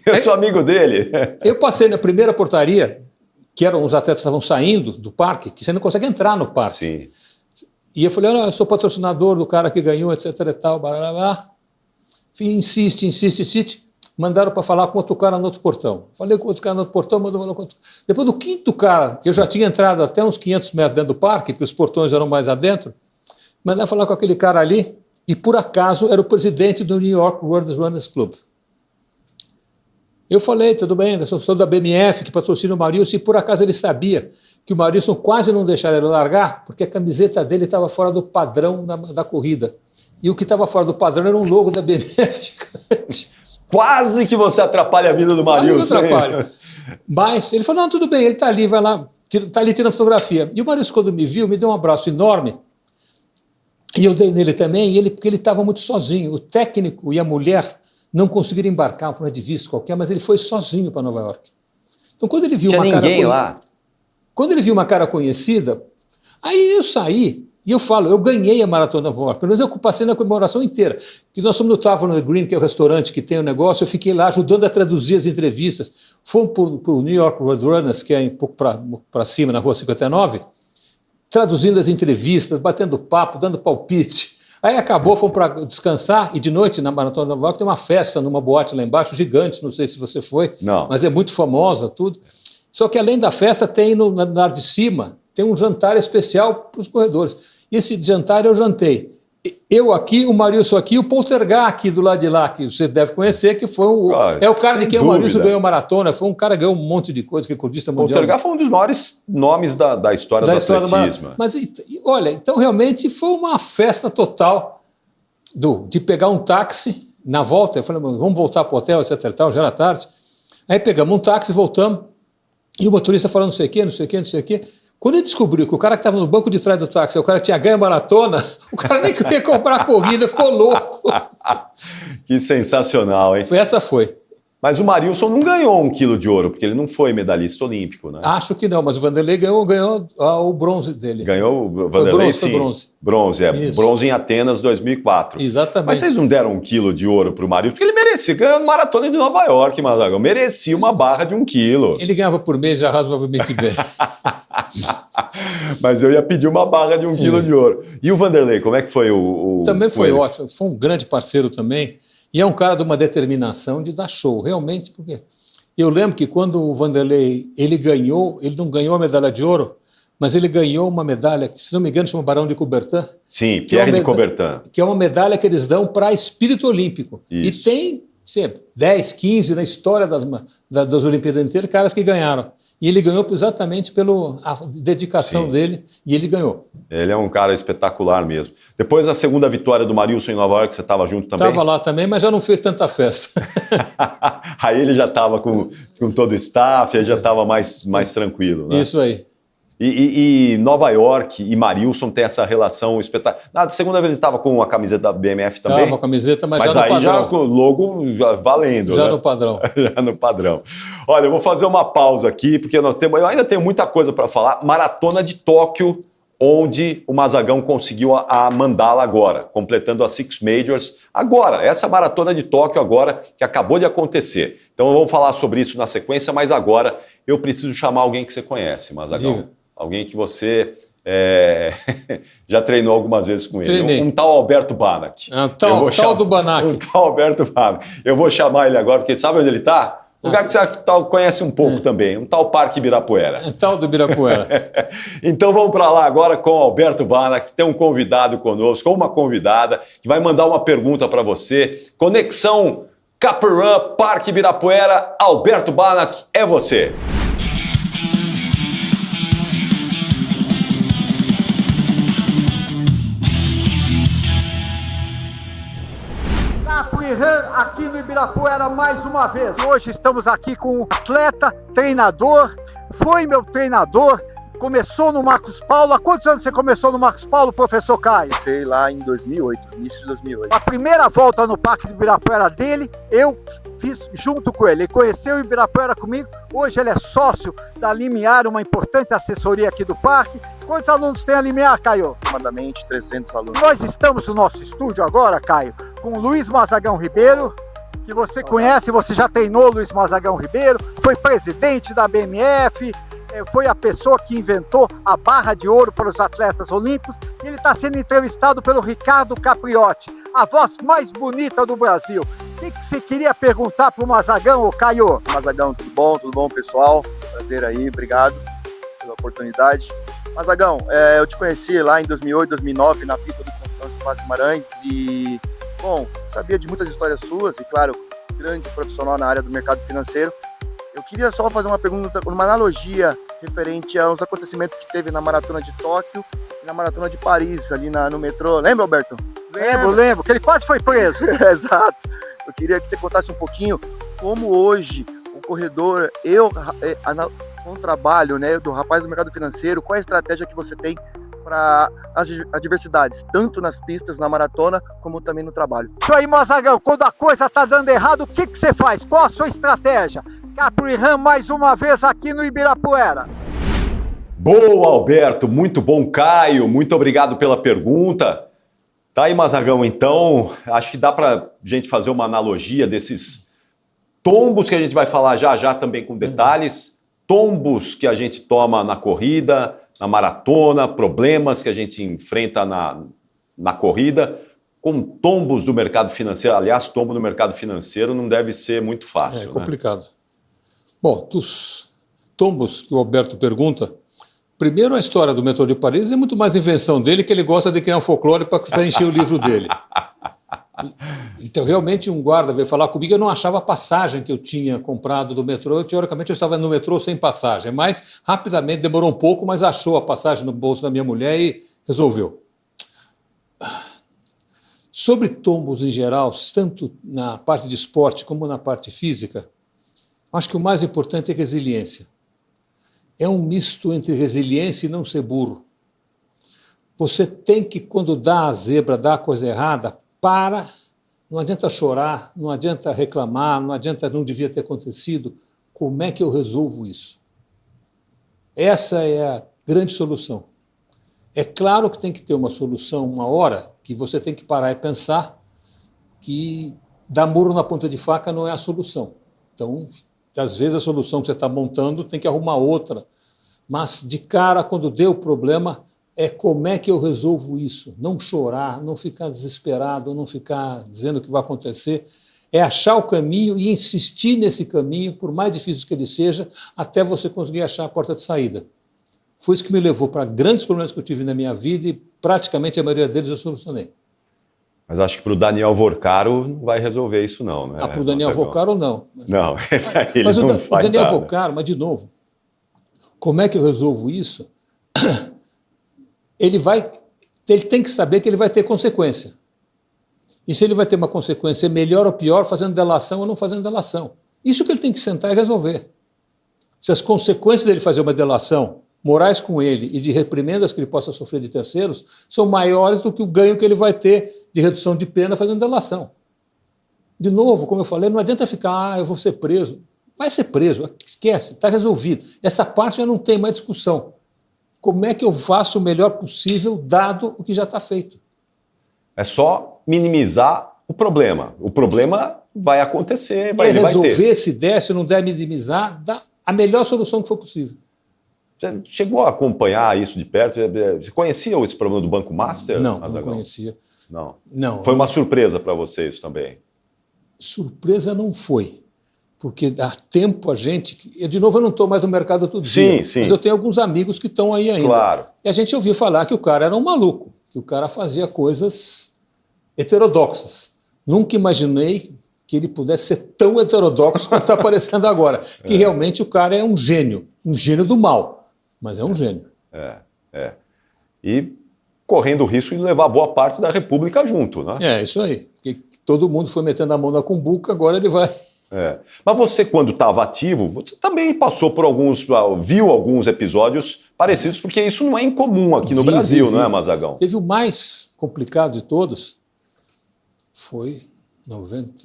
Speaker 1: Eu sou amigo dele.
Speaker 2: Eu passei na primeira portaria, que eram os atletas que estavam saindo do parque, que você não consegue entrar no parque.
Speaker 1: Sim.
Speaker 2: E eu falei, olha, eu sou patrocinador do cara que ganhou, etc e tal, barará. Insiste. Mandaram para falar com outro cara no outro portão. Falei com outro cara no outro portão, mandou falar com outro. Depois do quinto cara, que eu já tinha entrado até uns 500 metros dentro do parque, porque os portões eram mais adentro, mandaram falar com aquele cara ali, e por acaso era o presidente do New York World Runners Club. Eu falei, tudo bem, eu sou da BMF, que patrocina o Marilson, e por acaso ele sabia que o Marilson quase não deixaria ele largar, porque a camiseta dele estava fora do padrão da corrida. E o que estava fora do padrão era um logo da BMF gigante.
Speaker 1: Quase que você atrapalha a vida do Marilson.
Speaker 2: Quase que eu atrapalho. Mas ele falou, não, tudo bem, ele está ali, vai lá, está ali tirando fotografia. E o Marilson, quando me viu, me deu um abraço enorme, e eu dei nele também, porque ele estava muito sozinho. O técnico e a mulher não conseguiram embarcar por uma de visto qualquer, mas ele foi sozinho para Nova York. Então, quando ele viu Quando ele viu uma cara conhecida, aí eu saí e eu falo, eu ganhei a Maratona de Nova York, pelo menos eu passei na comemoração inteira. Que nós fomos no Tavern Green, que é o restaurante que tem o negócio, eu fiquei lá ajudando a traduzir as entrevistas. Fomos para o New York Road Runners, que é um pouco para cima, na Rua 59, traduzindo as entrevistas, batendo papo, dando palpite. Aí acabou, fomos para descansar, e de noite, na Maratona de Nova York, tem uma festa numa boate lá embaixo, gigante, não sei se você foi,
Speaker 1: não,
Speaker 2: mas é muito famosa, tudo. Só que além da festa, tem no andar de cima, tem um jantar especial para os corredores. E esse jantar eu jantei. Eu aqui, o Marilson aqui, o Poltergar aqui do lado de lá, que você deve conhecer, que foi o cara de quem o Marilson ganhou maratona, foi um cara que ganhou um monte de coisa, recordista mundial.
Speaker 1: O Poltergar foi um dos maiores nomes da história do atletismo.
Speaker 2: Mas, olha, então realmente foi uma festa total de pegar um táxi na volta. Eu falei, vamos voltar para o hotel, etc. Já era tarde. Aí pegamos um táxi, voltamos, e o motorista falando não sei o quê. Quando ele descobriu que o cara que estava no banco de trás do táxi, o cara que tinha ganho a maratona, o cara nem queria comprar a corrida, ficou louco.
Speaker 1: Que sensacional, hein?
Speaker 2: Essa foi.
Speaker 1: Mas o Marilson não ganhou 1 quilo de ouro, porque ele não foi medalhista olímpico, né?
Speaker 2: Acho que não, mas o Vanderlei ganhou o bronze dele.
Speaker 1: Ganhou o
Speaker 2: Foi
Speaker 1: Vanderlei,
Speaker 2: bronze,
Speaker 1: sim.
Speaker 2: foi bronze.
Speaker 1: Bronze,
Speaker 2: Isso.
Speaker 1: Bronze em Atenas 2004.
Speaker 2: Exatamente.
Speaker 1: Mas vocês não deram 1 quilo de ouro pro Marilson? Porque ele merecia, ganhou maratona de Nova York, Mazagão. Merecia uma barra de 1 quilo.
Speaker 2: Ele ganhava por mês já razoavelmente bem.
Speaker 1: Mas eu ia pedir uma barra de 1 quilo de ouro. E o Vanderlei, como é que foi
Speaker 2: Também foi
Speaker 1: ele?
Speaker 2: ótimo, foi um grande parceiro também. E é um cara de uma determinação de dar show, realmente, porque eu lembro que quando o Vanderlei ele não ganhou a medalha de ouro, mas ele ganhou uma medalha que, se não me engano, chama Barão de Coubertin.
Speaker 1: Sim, Pierre de Coubertin.
Speaker 2: Que é uma medalha que eles dão para espírito olímpico.
Speaker 1: Isso.
Speaker 2: E tem sempre 10, 15 na história das Olimpíadas inteiras, caras que ganharam. E ele ganhou exatamente pela dedicação dele, e ele ganhou.
Speaker 1: Ele é um cara espetacular mesmo. Depois da segunda vitória do Marilson em Nova York, você estava junto também?
Speaker 2: Estava lá também, mas já não fez tanta festa.
Speaker 1: Aí ele já estava com todo o staff, aí já estava mais tranquilo, né?
Speaker 2: Isso aí.
Speaker 1: E Nova York e Marilson tem essa relação espetacular. Na segunda vez ele estava com a camiseta da BMF também?
Speaker 2: Estava com a camiseta, mas já no
Speaker 1: aí
Speaker 2: padrão.
Speaker 1: já com o logo já valendo.
Speaker 2: Já
Speaker 1: né?
Speaker 2: no padrão.
Speaker 1: Já no padrão. Olha, eu vou fazer uma pausa aqui, porque eu ainda tenho muita coisa para falar. Maratona de Tóquio, onde o Mazagão conseguiu a mandala agora, completando as Six Majors agora. Essa maratona de Tóquio agora, que acabou de acontecer. Então vamos falar sobre isso na sequência, mas agora eu preciso chamar alguém que você conhece, Mazagão.
Speaker 2: Diga.
Speaker 1: Alguém que você já treinou algumas vezes com ele.
Speaker 2: Treinei.
Speaker 1: Um tal Alberto Banac.
Speaker 2: Tal do Banac.
Speaker 1: Um tal Alberto Banac. Eu vou chamar ele agora, porque sabe onde ele está? Lugar que você conhece um pouco também. Um tal Parque Ibirapuera.
Speaker 2: Tal do Ibirapuera.
Speaker 1: Então vamos para lá agora com o Alberto Banac. Tem um convidado conosco, ou uma convidada, que vai mandar uma pergunta para você. Conexão Caperrun, Parque Ibirapuera. Alberto Banac, é você.
Speaker 3: Aqui no Ibirapuera mais uma vez. Hoje estamos aqui com um atleta, treinador, foi meu treinador, começou no Marcos Paulo. Há quantos anos você começou no Marcos Paulo, professor Caio?
Speaker 4: Comecei lá em 2008, início de 2008.
Speaker 3: A primeira volta no Parque do Ibirapuera dele, eu fiz junto com ele. Ele conheceu o Ibirapuera comigo, hoje ele é sócio da Limiar, uma importante assessoria aqui do parque. Quantos alunos tem a Limiar, Caio?
Speaker 4: Aproximadamente 300 alunos.
Speaker 3: Nós estamos no nosso estúdio agora, Caio, com o Luiz Mazagão Ribeiro, que você conhece, você já treinou o Luiz Mazagão Ribeiro, foi presidente da BMF, foi a pessoa que inventou a barra de ouro para os atletas olímpicos. Ele está sendo entrevistado pelo Ricardo Capriotti, a voz mais bonita do Brasil. O que você queria perguntar para o Mazagão, ô Caio?
Speaker 4: Mazagão, tudo bom, pessoal? Prazer aí, obrigado pela oportunidade. Mazagão, eu te conheci lá em 2008, 2009, na pista do Constâncio Vaz Guimarães e, bom, sabia de muitas histórias suas e, claro, grande profissional na área do mercado financeiro. Eu queria só fazer uma pergunta, uma analogia referente aos acontecimentos que teve na Maratona de Tóquio e na Maratona de Paris, ali no metrô. Lembra, Alberto?
Speaker 3: Lembro, que ele quase foi preso.
Speaker 4: Exato. Eu queria que você contasse um pouquinho como hoje o corredor, com o trabalho, né, do rapaz do mercado financeiro, qual é a estratégia que você tem para as adversidades, tanto nas pistas, na maratona, como também no trabalho.
Speaker 3: Isso aí, Mazagão, quando a coisa tá dando errado, o que você faz? Qual a sua estratégia? Caprichan mais uma vez aqui no Ibirapuera.
Speaker 1: Boa, Alberto, muito bom, Caio, muito obrigado pela pergunta. Tá aí, Mazagão, então, acho que dá para gente fazer uma analogia desses tombos que a gente vai falar já também com detalhes, tombos que a gente toma na corrida, na maratona, problemas que a gente enfrenta na corrida, com tombos do mercado financeiro. Aliás, tombo no mercado financeiro não deve ser muito fácil.
Speaker 2: É complicado. Né? Bom, dos tombos que o Alberto pergunta, primeiro a história do metrô de Paris é muito mais invenção dele, que ele gosta de criar um folclore para encher o livro dele. Então, realmente, um guarda veio falar comigo, eu não achava a passagem que eu tinha comprado do metrô. Teoricamente, eu estava no metrô sem passagem, mas rapidamente, demorou um pouco, mas achou a passagem no bolso da minha mulher e resolveu. Sobre tombos em geral, tanto na parte de esporte como na parte física, acho que o mais importante é resiliência. É um misto entre resiliência e não ser burro. Você tem que, quando dá a zebra, dá a coisa errada, para, não adianta chorar, não adianta reclamar, não adianta não devia ter acontecido. Como é que eu resolvo isso? Essa é a grande solução. É claro que tem que ter uma solução, uma hora que você tem que parar e pensar que dar murro na ponta de faca não é a solução. Então, às vezes a solução que você está montando tem que arrumar outra. Mas, de cara, quando deu o problema, é como é que eu resolvo isso? Não chorar, não ficar desesperado, não ficar dizendo o que vai acontecer. É achar o caminho e insistir nesse caminho, por mais difícil que ele seja, até você conseguir achar a porta de saída. Foi isso que me levou para grandes problemas que eu tive na minha vida e praticamente a maioria deles eu solucionei.
Speaker 1: Mas acho que para o Daniel Vorcaro não vai resolver isso não, né?
Speaker 2: Para o Daniel Vorcaro, não.
Speaker 1: Não, ele
Speaker 2: mas
Speaker 1: não
Speaker 2: o
Speaker 1: faz
Speaker 2: Daniel
Speaker 1: nada.
Speaker 2: Vorcaro, mas de novo, como é que eu resolvo isso? Ele tem que saber que ele vai ter consequência. E se ele vai ter uma consequência melhor ou pior, fazendo delação ou não fazendo delação. Isso que ele tem que sentar e resolver. Se as consequências dele fazer uma delação morais com ele e de reprimendas que ele possa sofrer de terceiros são maiores do que o ganho que ele vai ter de redução de pena fazendo delação. De novo, como eu falei, não adianta ficar, eu vou ser preso. Vai ser preso, esquece, está resolvido. Essa parte já não tem mais discussão. Como é que eu faço o melhor possível, dado o que já está feito?
Speaker 1: É só minimizar o problema. O problema vai acontecer,
Speaker 2: ele vai
Speaker 1: ter.
Speaker 2: Resolver, se der, se não der minimizar, dá a melhor solução que for possível.
Speaker 1: Você chegou a acompanhar isso de perto? Você conhecia esse problema do Banco Master?
Speaker 2: Não, não conhecia.
Speaker 1: Não. Foi uma surpresa para você isso também?
Speaker 2: Surpresa não foi. Porque dá tempo a gente... De novo, eu não estou mais no mercado todo dia.
Speaker 1: Sim.
Speaker 2: Mas eu tenho alguns amigos que estão aí ainda.
Speaker 1: Claro.
Speaker 2: E a gente ouviu falar que o cara era um maluco, que o cara fazia coisas heterodoxas. Nunca imaginei que ele pudesse ser tão heterodoxo quanto está aparecendo agora. Que realmente o cara é um gênio do mal. Mas é um gênio.
Speaker 1: E correndo o risco de levar boa parte da República junto, né?
Speaker 2: É, isso aí. Porque todo mundo foi metendo a mão na cumbuca, agora ele vai...
Speaker 1: Mas você, quando estava ativo, você também passou por viu alguns episódios parecidos, porque isso não é incomum aqui no Brasil, não é, Mazagão?
Speaker 2: Teve o mais complicado de todos, foi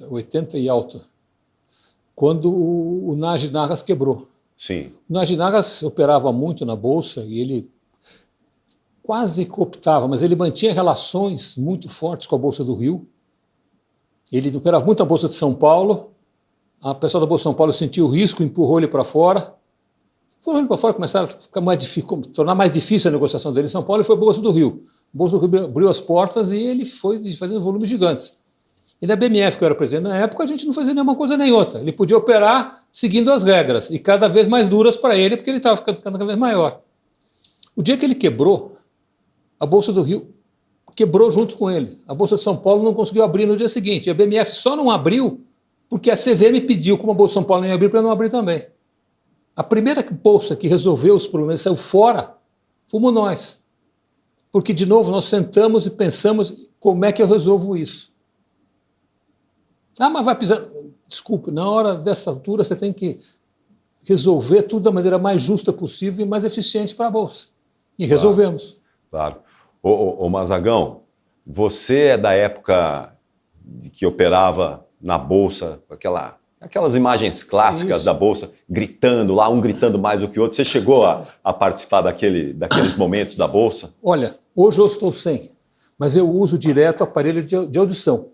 Speaker 2: 80 e alto, quando o Nagy Nagas quebrou.
Speaker 1: Sim.
Speaker 2: O Nagy Nagas operava muito na Bolsa e ele quase cooptava, mas ele mantinha relações muito fortes com a Bolsa do Rio. Ele operava muito a Bolsa de São Paulo. A pessoa da Bolsa de São Paulo sentiu o risco, empurrou ele para fora. Empurrou ele para fora, começaram a ficar tornar mais difícil a negociação dele em São Paulo e foi a Bolsa do Rio. A Bolsa do Rio abriu as portas e ele foi fazendo volumes gigantes. E na BMF, que eu era presidente na época, a gente não fazia nenhuma coisa nem outra. Ele podia operar seguindo as regras, e cada vez mais duras para ele, porque ele estava ficando cada vez maior. O dia que ele quebrou, a Bolsa do Rio quebrou junto com ele. A Bolsa de São Paulo não conseguiu abrir no dia seguinte. A BMF só não abriu porque a CVM pediu, como a Bolsa de São Paulo não ia abrir, para não abrir também. A primeira bolsa que resolveu os problemas, saiu fora, fomos nós. Porque, de novo, nós sentamos e pensamos como é que eu resolvo isso. Mas vai pisar... Desculpe, na hora dessa altura você tem que resolver tudo da maneira mais justa possível e mais eficiente para a Bolsa. E resolvemos.
Speaker 1: Claro. Ô Mazagão, você é da época que operava na Bolsa, aquelas imagens clássicas da Bolsa, gritando lá, um gritando mais do que o outro. Você chegou a participar daqueles momentos da Bolsa?
Speaker 2: Olha, hoje eu estou sem, mas eu uso direto aparelho de audição,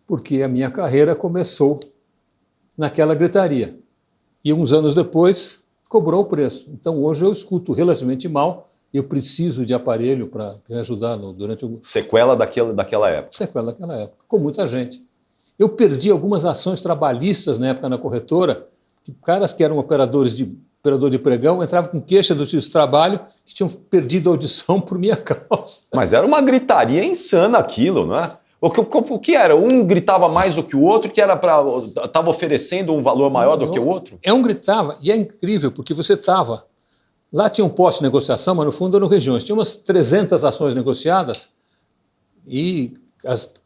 Speaker 2: porque a minha carreira começou naquela gritaria. E uns anos depois, cobrou o preço. Então, hoje eu escuto relativamente mal, eu preciso de aparelho para me ajudar durante o...
Speaker 1: Sequela daquela época.
Speaker 2: Sequela daquela época, com muita gente. Eu perdi algumas ações trabalhistas na época na corretora, que caras que eram operador de pregão entravam com queixa do seu trabalho que tinham perdido a audição por minha causa.
Speaker 1: Mas era uma gritaria insana aquilo, não é? O que era? Um gritava mais do que o outro, que estava oferecendo um valor maior do que o outro?
Speaker 2: Um gritava, e é incrível, porque você estava... Lá tinha um poste de negociação, mas no fundo eram regiões. Tinha umas 300 ações negociadas e,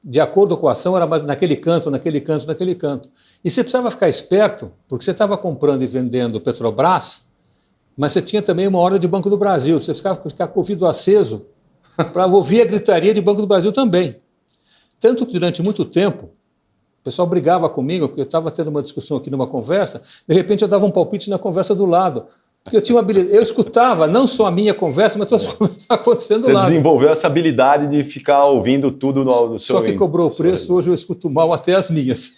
Speaker 2: de acordo com a ação, era naquele canto, naquele canto, naquele canto. E você precisava ficar esperto, porque você estava comprando e vendendo Petrobras, mas você tinha também uma ordem de Banco do Brasil. Você precisava ficar com o ouvido aceso para ouvir a gritaria de Banco do Brasil também. Tanto que durante muito tempo, o pessoal brigava comigo, porque eu estava tendo uma discussão aqui numa conversa, de repente eu dava um palpite na conversa do lado. Porque eu tinha uma habilidade, eu escutava não só a minha conversa, mas todas as coisas que estavam acontecendo do lado.
Speaker 1: Você desenvolveu essa habilidade de ficar ouvindo tudo no seu...
Speaker 2: Só que cobrou o preço, hoje eu escuto mal até as minhas.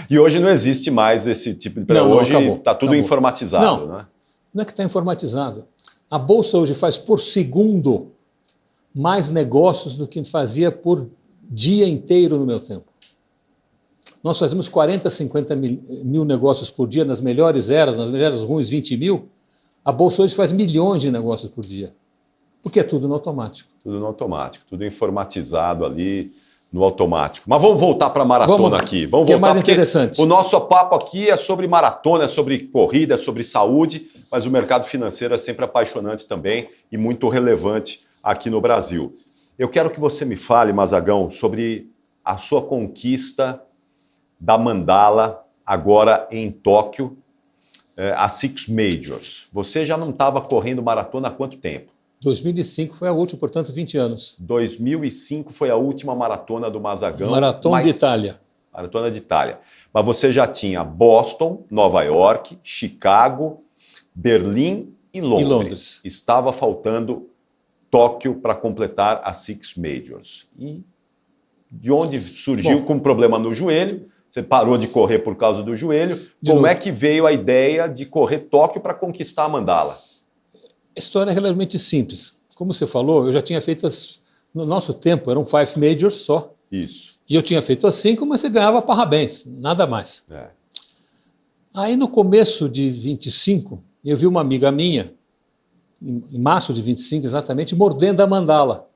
Speaker 1: E hoje não existe mais esse tipo de...
Speaker 2: Não,
Speaker 1: hoje
Speaker 2: acabou,
Speaker 1: está tudo
Speaker 2: acabou.
Speaker 1: informatizado, né?
Speaker 2: Não é que está informatizado. A Bolsa hoje faz por segundo mais negócios do que fazia por dia inteiro no meu tempo. Nós fazemos 40, 50 mil negócios por dia nas melhores eras, nas melhores ruins 20 mil. A Bolsa hoje faz milhões de negócios por dia, porque é tudo no automático.
Speaker 1: Tudo no automático, tudo informatizado ali no automático. Mas vamos voltar para a maratona aqui. Vamos
Speaker 2: que
Speaker 1: voltar,
Speaker 2: é mais interessante.
Speaker 1: O nosso papo aqui é sobre maratona, é sobre corrida, é sobre saúde, mas o mercado financeiro é sempre apaixonante também e muito relevante aqui no Brasil. Eu quero que você me fale, Mazagão, sobre a sua conquista da Mandala, agora em Tóquio, a Six Majors. Você já não estava correndo maratona há quanto tempo?
Speaker 2: 2005 foi a última, portanto, 20 anos.
Speaker 1: 2005 foi a última maratona do Mazagão.
Speaker 2: Maratona de Itália.
Speaker 1: Maratona de Itália. Mas você já tinha Boston, Nova York, Chicago, Berlim e Londres. Estava faltando Tóquio para completar a Six Majors. E de onde surgiu com um problema no joelho? Você parou de correr por causa do joelho. Como é que veio a ideia de correr Tóquio para conquistar a Mandala?
Speaker 2: A história é relativamente simples. Como você falou, eu já tinha feito no nosso tempo, eram 5 majors só.
Speaker 1: Isso.
Speaker 2: E eu tinha feito as 5, mas você ganhava parabéns, nada mais.
Speaker 1: É.
Speaker 2: Aí no começo de 25, eu vi uma amiga minha, em março de 25 exatamente, mordendo a Mandala.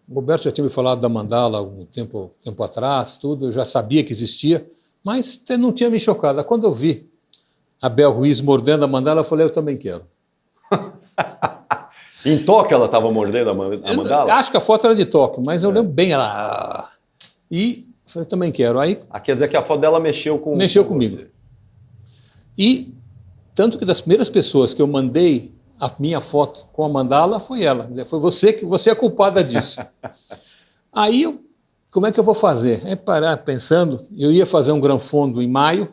Speaker 2: O Roberto já tinha me falado da Mandala um tempo atrás, tudo, eu já sabia que existia, mas não tinha me chocado. Quando eu vi a Bel Ruiz mordendo a Mandala, eu falei, eu também quero.
Speaker 1: Em Tóquio ela estava mordendo a Mandala?
Speaker 2: Eu acho que a foto era de Tóquio, mas eu lembro bem ela. E eu falei, também quero. Aí,
Speaker 1: quer dizer que a foto dela mexeu comigo.
Speaker 2: Você. E tanto que das primeiras pessoas que eu mandei a minha foto com a Mandala foi ela. Foi você é a culpada disso. Aí, como é que eu vou fazer? É parar pensando, eu ia fazer um Gran Fondo em maio,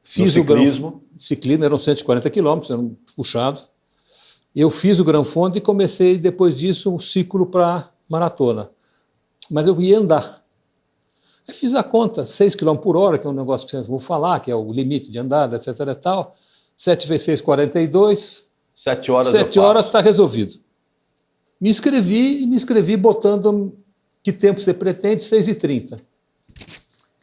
Speaker 2: fiz o ciclismo, eram 140 quilômetros, era um puxado. Eu fiz o Gran Fondo e comecei, depois disso, um ciclo para maratona. Mas eu ia andar. Aí fiz a conta, 6 km por hora, que é um negócio que eu vou falar, que é o limite de andada, etc. e tal. 7 vezes 6, 42.
Speaker 1: 7 horas
Speaker 2: 7 horas está resolvido. Me inscrevi botando que tempo você pretende, 6h30.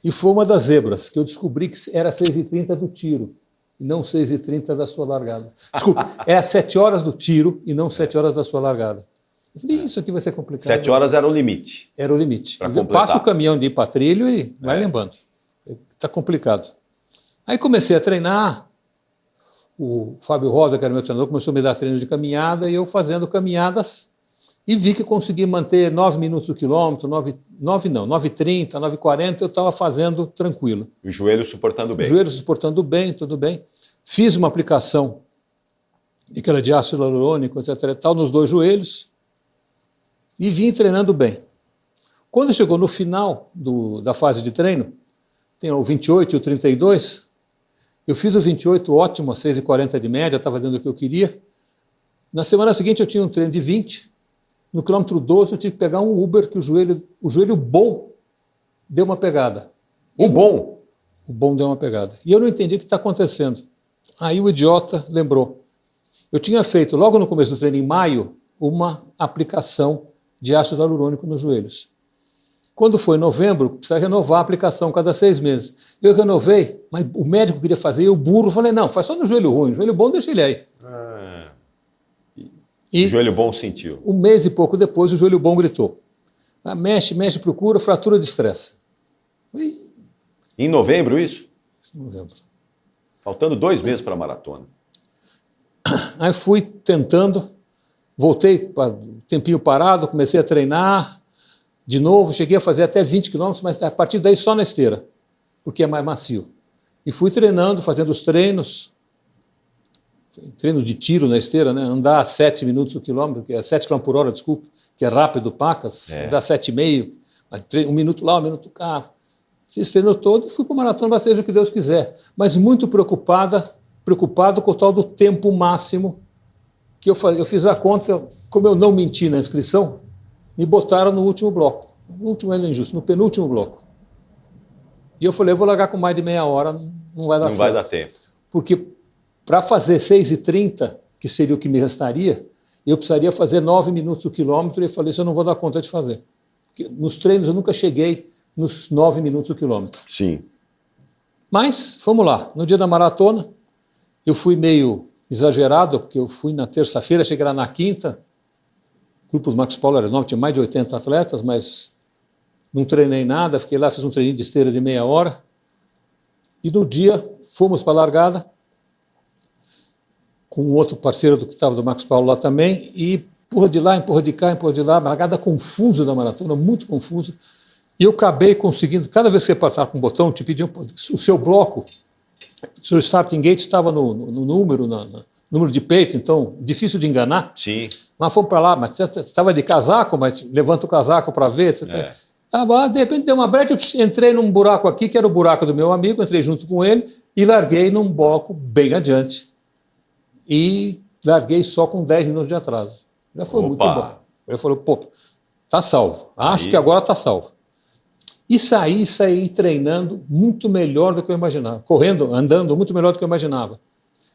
Speaker 2: E foi uma das zebras, que eu descobri que era 6h30 do tiro, e não 6h30 da sua largada. Desculpa, é 7 horas do tiro e não 7 horas da sua largada. Eu falei, isso aqui vai ser complicado.
Speaker 1: 7 horas era o limite.
Speaker 2: Era o limite. Passa o caminhão de ir para trilho e vai lembrando. Está complicado. Aí comecei a treinar. O Fábio Rosa, que era meu treinador, começou a me dar treino de caminhada e eu fazendo caminhadas e vi que consegui manter 9 minutos o quilômetro, 9h30, 9h40, eu estava fazendo tranquilo.
Speaker 1: O joelho suportando bem.
Speaker 2: O joelho suportando bem, tudo bem. Fiz uma aplicação que era de ácido hialurônico, etc. e tal, nos 2 joelhos e vim treinando bem. Quando chegou no final da fase de treino, tem o 28 e o 32, eu fiz o 28 ótimo, a 6h40 de média, estava dando o que eu queria. Na semana seguinte eu tinha um treino de 20, no quilômetro 12 eu tive que pegar um Uber, que o joelho bom deu uma pegada.
Speaker 1: O bom?
Speaker 2: O bom deu uma pegada. E eu não entendi o que está acontecendo. Aí o idiota lembrou. Eu tinha feito, logo no começo do treino, em maio, uma aplicação de ácido hialurônico nos joelhos. Quando foi em novembro, precisa renovar a aplicação cada 6 meses. Eu renovei, mas o médico queria fazer, eu burro, falei, não, faz só no joelho ruim, no joelho bom deixa ele aí.
Speaker 1: E o joelho bom sentiu.
Speaker 2: Um mês e pouco depois, o joelho bom gritou. Mexe, procura, fratura de estresse.
Speaker 1: Em novembro isso?
Speaker 2: Em novembro.
Speaker 1: Faltando 2 meses para a maratona.
Speaker 2: Aí fui tentando, voltei para um tempinho parado, comecei a treinar de novo, cheguei a fazer até 20 quilômetros, mas a partir daí só na esteira, porque é mais macio. E fui treinando, fazendo os treinos de tiro na esteira, né? Andar a 7 minutos o quilômetro, 7 km por hora, desculpe, que é rápido, Pacas, dá 7,5, um minuto lá, um minuto cá. Se treinou todo e fui para o maratona, seja o que Deus quiser. Mas muito preocupado com o tal do tempo máximo, que eu fiz a conta, como eu não menti na inscrição, me botaram no último bloco. No último é injusto, no penúltimo bloco. E eu falei, eu vou largar com mais de meia hora, não vai dar certo.
Speaker 1: Não vai dar tempo.
Speaker 2: Porque para fazer 6,30, que seria o que me restaria, eu precisaria fazer 9 minutos o quilômetro, e eu falei, isso eu não vou dar conta de fazer. Porque nos treinos eu nunca cheguei nos 9 minutos o quilômetro.
Speaker 1: Sim.
Speaker 2: Mas, vamos lá, no dia da maratona, eu fui meio exagerado, porque eu fui na terça-feira, cheguei lá na quinta, o grupo do Marcos Paulo era enorme, tinha mais de 80 atletas, mas não treinei nada, fiquei lá, fiz um treininho de esteira de meia hora, e no dia fomos para a largada, com um outro parceiro que estava do Marcos Paulo lá também, e empurra de lá, empurra de cá, empurra de lá, largada confusa da maratona, muito confusa, e eu acabei conseguindo, cada vez que você passava com um botão, te pediam o seu bloco, o seu starting gate estava no número, no número de peito, então difícil de enganar.
Speaker 1: Sim.
Speaker 2: Mas fomos para lá, mas você estava de casaco, mas levanta o casaco para ver. De repente deu uma brecha, eu entrei num buraco aqui, que era o buraco do meu amigo, entrei junto com ele e larguei num bloco bem adiante. E larguei só com 10 minutos de atraso. Já foi muito bom. Eu falei, pô, tá salvo. Acho que agora tá salvo. E saí treinando muito melhor do que eu imaginava. Correndo, andando muito melhor do que eu imaginava.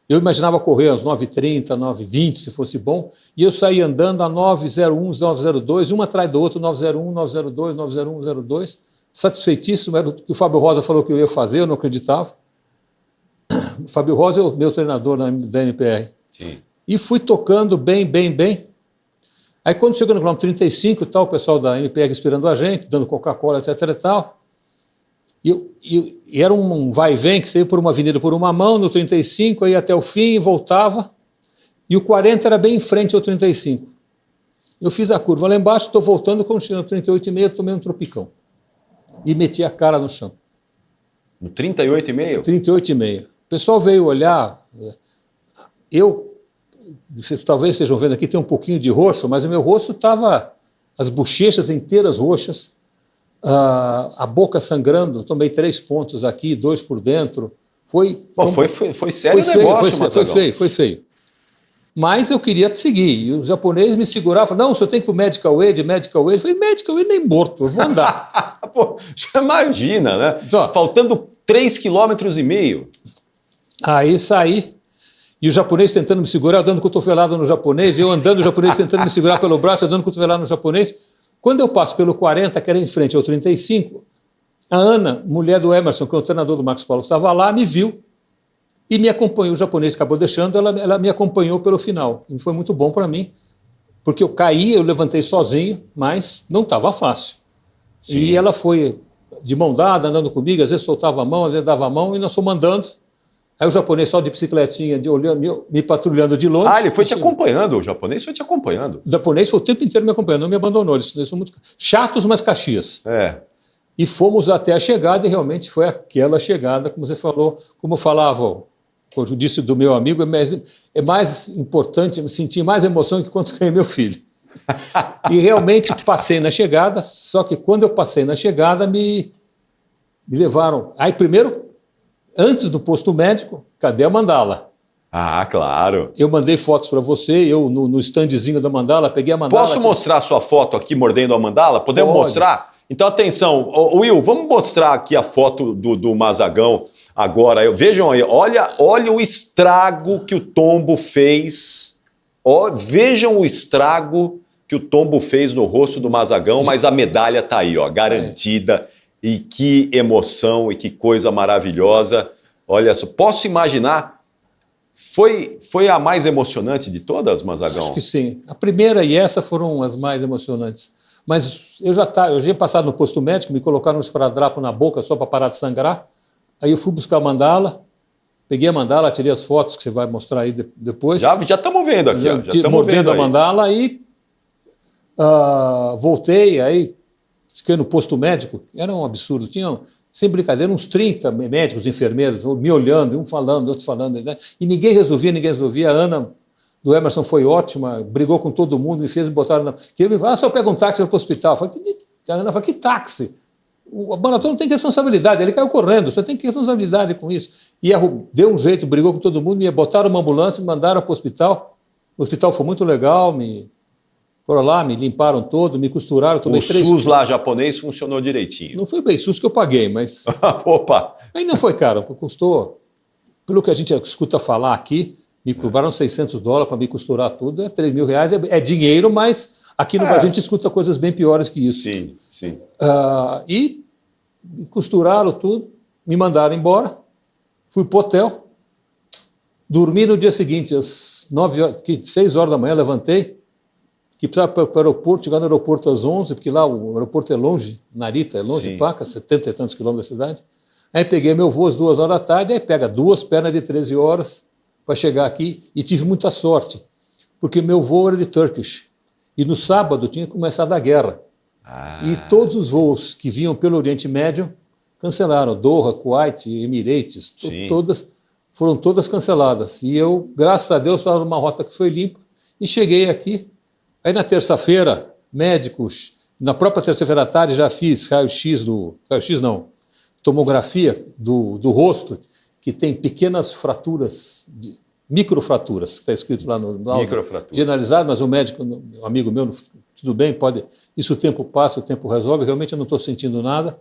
Speaker 2: Eu imaginava correr às 9h30, 9h20, se fosse bom, e eu saí andando a 9:01, 9:02, um atrás do outro, 9:01, 9:02, 9:01, 9:02, satisfeitíssimo, era o que o Fábio Rosa falou que eu ia fazer, eu não acreditava. O Fábio Rosa é o meu treinador da NPR.
Speaker 1: Sim.
Speaker 2: E fui tocando bem. Aí quando chegou no quilômetro 35 e tal, o pessoal da NPR esperando a gente, dando Coca-Cola, etc e tal, e era um vai e vem que saiu por uma avenida por uma mão, no 35, aí até o fim, e voltava, e o 40 era bem em frente ao 35. Eu fiz a curva lá embaixo, estou voltando, quando cheguei no 38,5, eu tomei um tropicão. E meti a cara no chão.
Speaker 1: No 38,5?
Speaker 2: 38,5. O pessoal veio olhar, vocês talvez estejam vendo aqui, tem um pouquinho de roxo, mas o meu rosto estava, as bochechas inteiras roxas, a boca sangrando, tomei 3 pontos aqui, 2 por dentro. Foi
Speaker 1: sério o negócio,
Speaker 2: foi feio. Mas eu queria seguir, e os japoneses me seguravam, falavam, não, o senhor tem que ir para o Medical Aid. Eu falei, Medical Aid nem morto, eu vou andar.
Speaker 1: Pô, já imagina, né?
Speaker 2: Só.
Speaker 1: Faltando 3,5 km.
Speaker 2: Aí saí, e o japonês tentando me segurar, dando cotovelada no japonês, eu andando, o japonês tentando me segurar pelo braço, eu dando cotovelada no japonês. Quando eu passo pelo 40, que era em frente ao 35, a Ana, mulher do Emerson, que é o treinador do Marcos Paulo, estava lá, me viu e me acompanhou. O japonês acabou deixando, ela me acompanhou pelo final. E foi muito bom para mim, porque eu caí, eu levantei sozinho, mas não estava fácil. Sim. E ela foi de mão dada, andando comigo, às vezes soltava a mão, às vezes dava a mão, e nós fomos andando. Aí o japonês só de bicicletinha, olhando, me patrulhando de longe.
Speaker 1: Ele foi te acompanhando, o japonês foi te acompanhando.
Speaker 2: O japonês foi o tempo inteiro me acompanhando, não me abandonou. Eles são muito chatos, mas caxias. E fomos até a chegada, e realmente foi aquela chegada, como você falou, como eu falava, como eu disse do meu amigo, é mais importante, eu senti mais emoção que quando ganhei meu filho. E realmente passei na chegada, só que quando eu passei na chegada, me levaram. Aí primeiro, antes do posto médico, cadê a mandala?
Speaker 1: Claro.
Speaker 2: Eu mandei fotos para você, eu no standzinho da mandala, peguei a mandala.
Speaker 1: Posso mostrar a sua foto aqui mordendo a mandala? Podemos
Speaker 2: Pode.
Speaker 1: Mostrar? Então, atenção, Will, vamos mostrar aqui a foto do Mazagão agora. Vejam aí, olha o estrago que o tombo fez. Vejam o estrago que o tombo fez no rosto do Mazagão, mas a medalha está aí, garantida. E que emoção e que coisa maravilhosa. Olha só, posso imaginar, foi a mais emocionante de todas, Mazagão?
Speaker 2: Acho que sim. A primeira e essa foram as mais emocionantes. Mas eu já tinha passado no posto médico, me colocaram um esparadrapo na boca só para parar de sangrar. Aí eu fui buscar a mandala, peguei a mandala, tirei as fotos que você vai mostrar aí depois. Já
Speaker 1: estamos vendo aqui. Já estamos
Speaker 2: mordendo a mandala e voltei, aí fiquei no posto médico, era um absurdo. Tinha, sem brincadeira, uns 30 médicos, enfermeiros, me olhando, um falando, outro falando, né? E ninguém resolvia. A Ana do Emerson foi ótima, brigou com todo mundo, me fez botar na... Que ele me falou, só pega um táxi para o hospital. Eu falei, que táxi? O maratona não tem responsabilidade, ele caiu correndo, você tem que ter responsabilidade com isso. E deu um jeito, brigou com todo mundo, me botaram uma ambulância, me mandaram para o hospital. O hospital foi muito legal, foram lá, me limparam todo, me costuraram.
Speaker 1: O SUS lá japonês funcionou direitinho.
Speaker 2: Não foi bem SUS que eu paguei, mas...
Speaker 1: Opa!
Speaker 2: Aí não foi caro, custou... Pelo que a gente escuta falar aqui, me cobraram $600 para me costurar tudo, é R$3.000, é dinheiro, mas aqui no Brasil a gente escuta coisas bem piores que isso.
Speaker 1: Sim, sim.
Speaker 2: E me costuraram tudo, me mandaram embora, fui para o hotel, dormi no dia seguinte, às 6 horas da manhã, levantei, que precisava para o aeroporto, chegar no aeroporto às 11, porque lá o aeroporto é longe, Narita é longe, Paca, 70 e tantos quilômetros da cidade. Aí peguei meu voo às 2 horas da tarde, aí pega 2 pernas de 13 horas para chegar aqui, e tive muita sorte, porque meu voo era de Turkish, e no sábado tinha começado a guerra. E todos os voos que vinham pelo Oriente Médio cancelaram, Doha, Kuwait, Emirates, foram todas canceladas. E eu, graças a Deus, estava numa rota que foi limpa, e cheguei aqui. Aí na terça-feira, médicos, na própria terça-feira à tarde já fiz tomografia do rosto, que tem pequenas fraturas, microfraturas, que está escrito lá no generalizado, mas o médico, um amigo meu, tudo bem, pode, isso o tempo passa, o tempo resolve, realmente eu não estou sentindo nada,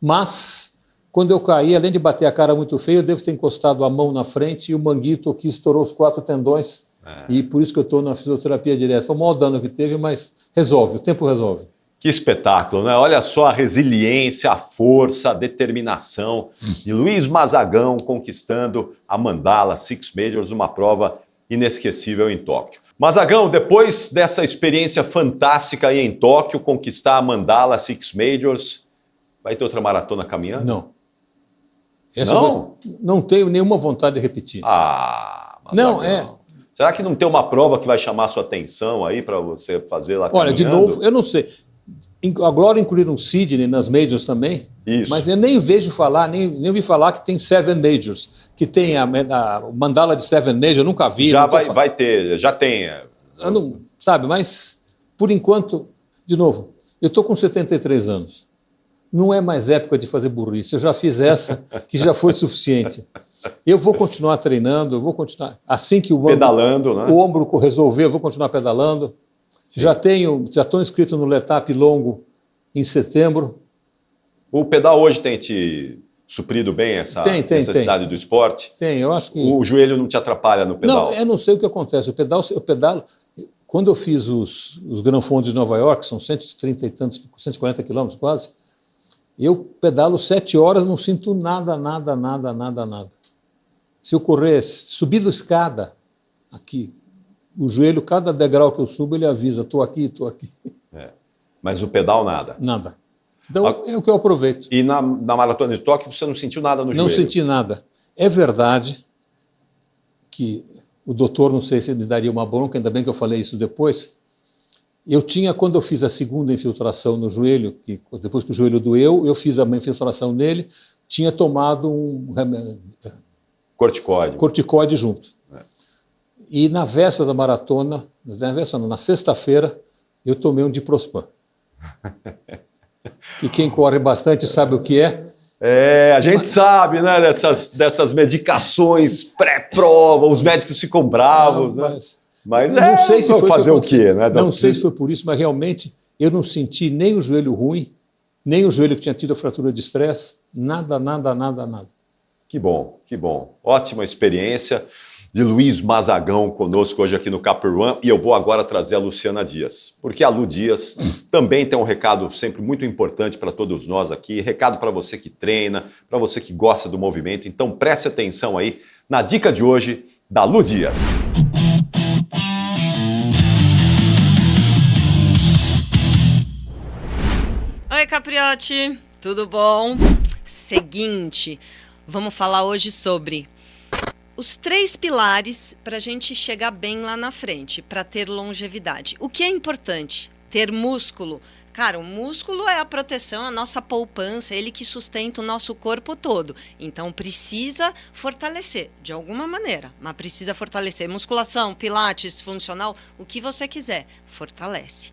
Speaker 2: mas quando eu caí, além de bater a cara muito feio, eu devo ter encostado a mão na frente e o manguito aqui estourou os 4 tendões, e por isso que eu estou na fisioterapia direta. Foi o maior dano que teve, mas resolve, o tempo resolve.
Speaker 1: Que espetáculo, né? Olha só a resiliência, a força, a determinação de Luiz Mazagão conquistando a Mandala Six Majors, uma prova inesquecível em Tóquio. Mazagão, depois dessa experiência fantástica aí em Tóquio, conquistar a Mandala Six Majors, vai ter outra maratona caminhando?
Speaker 2: Não. Não tenho nenhuma vontade de repetir.
Speaker 1: Mazagão. Não, Será que não tem uma prova que vai chamar a sua atenção aí para você fazer lá caminhando?
Speaker 2: Olha, de novo, eu não sei. Agora incluíram Sydney nas Majors também, mas eu nem vejo falar, nem ouvi falar que tem 7 Majors, que tem a Mandala de 7 Majors, eu nunca vi.
Speaker 1: Já vai ter, já tem.
Speaker 2: Eu não, sabe, mas por enquanto, de novo, eu estou com 73 anos, não é mais época de fazer burrice, eu já fiz essa, que já foi suficiente. Eu vou continuar treinando, eu vou continuar, assim que
Speaker 1: pedalando, né?
Speaker 2: O ombro resolver, eu vou continuar pedalando. Sim. Já estou inscrito no Letap longo em setembro.
Speaker 1: O pedal hoje tem te suprido bem essa necessidade do esporte?
Speaker 2: Tem, eu acho que...
Speaker 1: O joelho não te atrapalha no pedal?
Speaker 2: Não, eu não sei o que acontece. Eu pedalo... Quando eu fiz os Gran Fondos de Nova York, são 130 e tantos, 140 quilômetros quase, eu pedalo 7 horas, não sinto nada. Se eu correr, subindo escada aqui, o joelho, cada degrau que eu subo, ele avisa, estou aqui.
Speaker 1: Mas o pedal, nada?
Speaker 2: Nada. Então, é o que eu aproveito.
Speaker 1: E na Maratona de Tóquio, você não sentiu nada no joelho?
Speaker 2: Não senti nada. É verdade que o doutor, não sei se me daria uma bronca, ainda bem que eu falei isso depois, eu tinha, quando eu fiz a segunda infiltração no joelho, depois que o joelho doeu, eu fiz a infiltração nele, tinha tomado um corticóide junto. E na véspera da maratona, na sexta-feira, eu tomei um Diprospan. E quem corre bastante sabe o que é.
Speaker 1: A gente sabe, né, dessas medicações pré-prova, os médicos ficam bravos, mas
Speaker 2: não sei se foi
Speaker 1: fazer o quê, né?
Speaker 2: Não sei se foi por isso, mas realmente eu não senti nem o joelho ruim, nem o joelho que tinha tido a fratura de estresse, nada.
Speaker 1: Que bom. Ótima experiência de Luiz Mazagão conosco hoje aqui no Capper One, e eu vou agora trazer a Luciana Dias, porque a Lu Dias também tem um recado sempre muito importante para todos nós aqui, recado para você que treina, para você que gosta do movimento, então preste atenção aí na dica de hoje da Lu Dias.
Speaker 5: Oi, Capriotti, tudo bom? Seguinte, vamos falar hoje sobre os 3 pilares para a gente chegar bem lá na frente, para ter longevidade. O que é importante? Ter músculo, Cara, o músculo é a proteção, a nossa poupança, ele que sustenta o nosso corpo todo. Então precisa fortalecer, de alguma maneira. Mas precisa fortalecer. Musculação, pilates, funcional, o que você quiser, fortalece.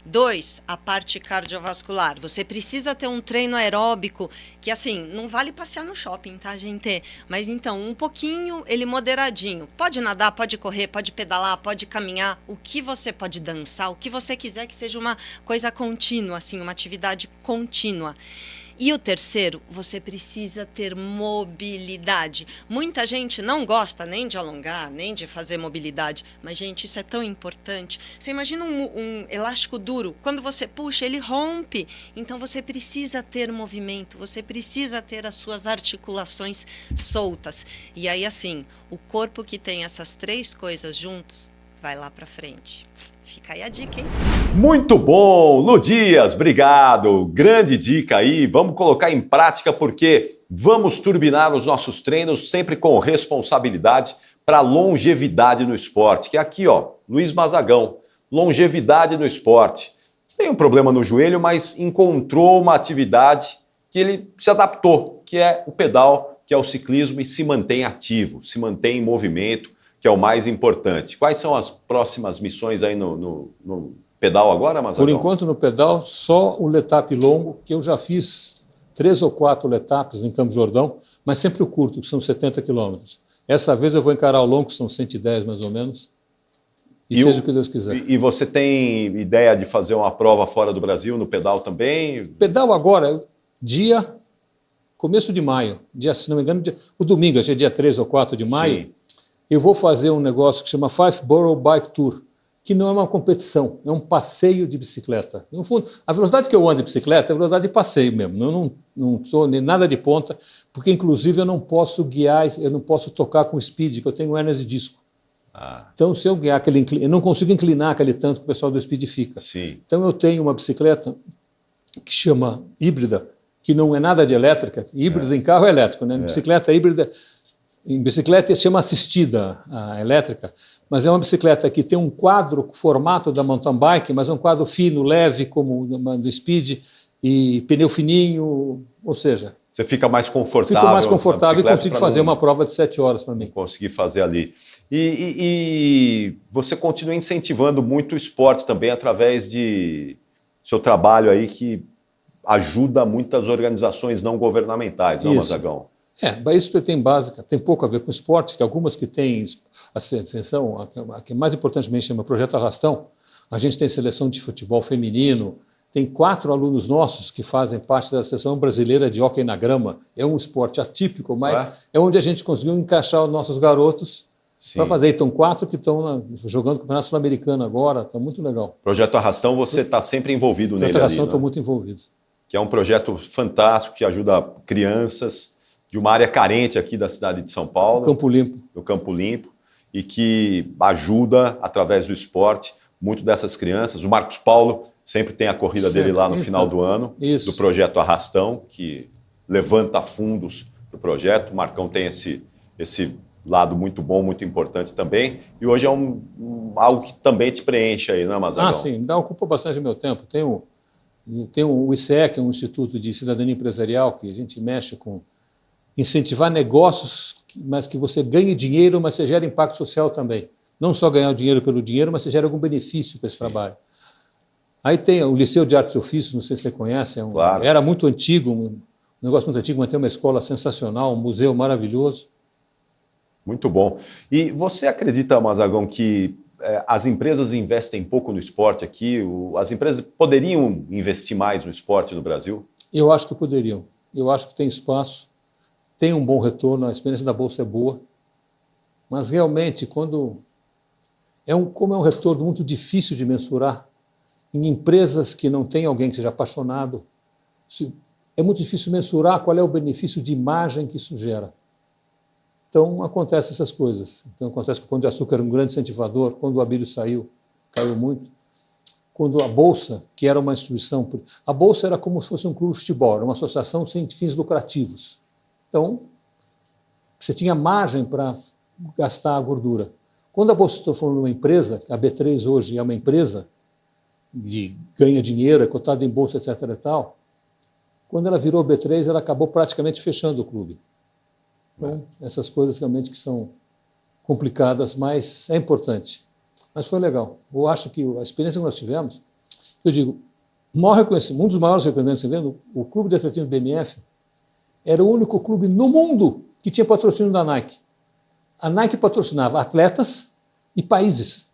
Speaker 5: 2, a parte cardiovascular. Você precisa ter um treino aeróbico que, assim, não vale passear no shopping, tá, gente? Mas, então, um pouquinho, ele moderadinho. Pode nadar, pode correr, pode pedalar, pode caminhar. O que você pode dançar, o que você quiser que seja uma coisa contínua, assim, uma atividade contínua. E o terceiro, você precisa ter mobilidade. Muita gente não gosta nem de alongar, nem de fazer mobilidade. Mas, gente, isso é tão importante. Você imagina um elástico duro. Quando você puxa, ele rompe. Então, você precisa ter movimento. Você precisa ter as suas articulações soltas. E aí, assim, o corpo que tem essas 3 coisas juntos, vai lá pra frente. Fica aí a dica, hein?
Speaker 1: Muito bom, Lu Dias, obrigado. Grande dica aí. Vamos colocar em prática porque vamos turbinar os nossos treinos sempre com responsabilidade para longevidade no esporte. Que é aqui, ó, Luiz Mazagão, longevidade no esporte. Tem um problema no joelho, mas encontrou uma atividade que ele se adaptou, que é o pedal, que é o ciclismo e se mantém ativo, se mantém em movimento, que é o mais importante. Quais são as próximas missões aí no pedal agora, Mazagão?
Speaker 2: Por enquanto, no pedal, só o letap longo, que eu já fiz 3 ou 4 letapes em Campos do Jordão, mas sempre o curto, que são 70 quilômetros. Essa vez eu vou encarar o longo, que são 110 mais ou menos, e seja o que Deus quiser.
Speaker 1: E você tem ideia de fazer uma prova fora do Brasil, no pedal também?
Speaker 2: Pedal agora, começo de maio, se não me engano, o domingo, acho que é dia 3 ou 4 de maio,
Speaker 1: Sim.
Speaker 2: Eu vou fazer um negócio que chama Five Borough Bike Tour, que não é uma competição, é um passeio de bicicleta. No fundo, a velocidade que eu ando de bicicleta é a velocidade de passeio mesmo. Eu não sou nem nada de ponta, porque inclusive eu não posso guiar, eu não posso tocar com speed, que eu tenho hérnia de disco. Então, se eu guiar eu não consigo inclinar aquele tanto que o pessoal do speed fica.
Speaker 1: Sim.
Speaker 2: Então, eu tenho uma bicicleta que chama híbrida, que não é nada de elétrica. Híbrida em carro é elétrico, né? Bicicleta híbrida. Em bicicleta se chama assistida a elétrica, mas é uma bicicleta que tem um quadro, formato da mountain bike, mas é um quadro fino, leve, como do speed, e pneu fininho, ou seja...
Speaker 1: Você fica mais confortável.
Speaker 2: Fico mais confortável e consigo fazer uma prova de 7 horas para mim.
Speaker 1: Conseguir fazer ali. E você continua incentivando muito o esporte também através de seu trabalho aí que ajuda muitas organizações não governamentais, não, Mazagão?
Speaker 2: Isso tem básica, tem pouco a ver com esporte, que algumas que têm a seleção, a que mais importantemente chama Projeto Arrastão, a gente tem seleção de futebol feminino, tem 4 alunos nossos que fazem parte da seleção brasileira de hóquei na grama. É um esporte atípico, mas é onde a gente conseguiu encaixar os nossos garotos para fazer. Então, 4 que estão jogando Campeonato Sul-Americano agora, está muito legal.
Speaker 1: Projeto Arrastão, você está sempre envolvido nele.
Speaker 2: Projeto Arrastão, estou muito envolvido.
Speaker 1: Que é um projeto fantástico que ajuda crianças de uma área carente aqui da cidade de São Paulo.
Speaker 2: Campo Limpo.
Speaker 1: Do Campo Limpo, e que ajuda, através do esporte, muito dessas crianças. O Marcos Paulo sempre tem a corrida dele lá no final do ano, do Projeto Arrastão, que levanta fundos para o projeto. O Marcão tem esse lado muito bom, muito importante também. E hoje é algo que também te preenche aí, não é, Mazagão?
Speaker 2: Sim, ocupa bastante meu tempo. Tem o ICE, que é um Instituto de Cidadania Empresarial, que a gente mexe com incentivar negócios, mas que você ganhe dinheiro, mas você gera impacto social também. Não só ganhar o dinheiro pelo dinheiro, mas você gera algum benefício para esse trabalho. Aí tem o Liceu de Artes e Ofícios, não sei se você conhece, era muito antigo, um negócio muito antigo, mas tem uma escola sensacional, um museu maravilhoso.
Speaker 1: Muito bom. E você acredita, Mazagão, que as empresas investem pouco no esporte aqui? As empresas poderiam investir mais no esporte no Brasil?
Speaker 2: Eu acho que poderiam. Eu acho que tem espaço. Tem um bom retorno, a experiência da Bolsa é boa, mas realmente, como é um retorno muito difícil de mensurar, em empresas que não tem alguém que seja apaixonado, é muito difícil mensurar qual é o benefício de imagem que isso gera. Então, acontecem essas coisas. Então, acontece que o Pão de Açúcar era um grande incentivador, quando o Abílio saiu, caiu muito. Quando a Bolsa, que era uma instituição... A Bolsa era como se fosse um clube de futebol, era uma associação sem fins lucrativos. Então, você tinha margem para gastar a gordura. Quando a Bolsa se transformou numa empresa, a B3 hoje é uma empresa, ganha dinheiro, é cotada em bolsa, etc. e tal. Quando ela virou B3, ela acabou praticamente fechando o clube. Então, essas coisas realmente que são complicadas, mas é importante. Mas foi legal. Eu acho que a experiência que nós tivemos, eu digo, um dos maiores reconhecimentos que vendo, o Clube de Atletismo BMF era o único clube no mundo que tinha patrocínio da Nike. A Nike patrocinava atletas e países.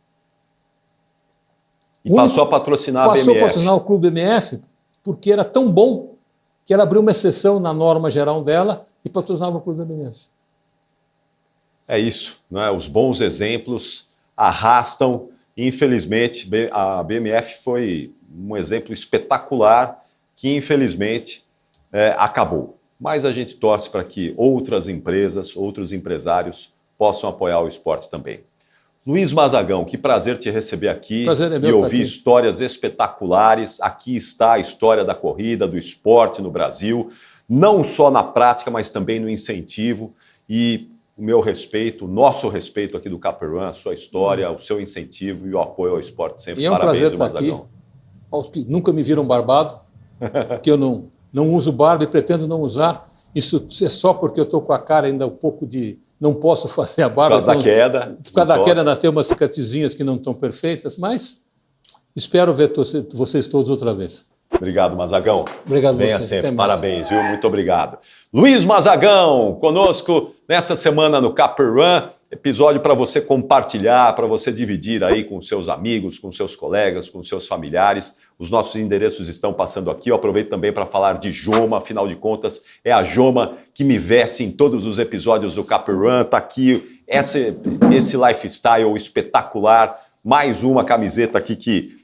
Speaker 1: E passou a patrocinar a BMF.
Speaker 2: Passou a patrocinar o Clube BMF porque era tão bom que ela abriu uma exceção na norma geral dela e patrocinava o Clube BMF.
Speaker 1: É isso, né? Os bons exemplos arrastam. Infelizmente, a BMF foi um exemplo espetacular que, infelizmente, acabou. Mas a gente torce para que outras empresas, outros empresários possam apoiar o esporte também. Luiz Mazagão, que prazer te receber aqui e ouvir histórias espetaculares. Aqui está a história da corrida, do esporte no Brasil, não só na prática, mas também no incentivo. E o meu respeito, o nosso respeito aqui do Caperun, a sua história, o seu incentivo e o apoio ao esporte sempre.
Speaker 2: E é um prazer estar aqui. Aos que nunca me viram barbado, que eu não uso barba e pretendo não usar. Isso é só porque eu estou com a cara ainda um pouco de... Não posso fazer a barba.
Speaker 1: Por causa da queda.
Speaker 2: Por causa da queda ainda tem umas cicatrizinhas que não estão perfeitas, mas espero ver vocês todos outra vez.
Speaker 1: Obrigado, Mazagão.
Speaker 2: Obrigado
Speaker 1: Venha
Speaker 2: você.
Speaker 1: sempre. Parabéns, viu? Muito obrigado. Luiz Mazagão, conosco nessa semana no Caperun. Episódio para você compartilhar, para você dividir aí com seus amigos, com seus colegas, com seus familiares. Os nossos endereços estão passando aqui. Eu aproveito também para falar de Joma, afinal de contas, é a Joma que me veste em todos os episódios do Caperun. Está aqui esse lifestyle espetacular. Mais uma camiseta aqui que...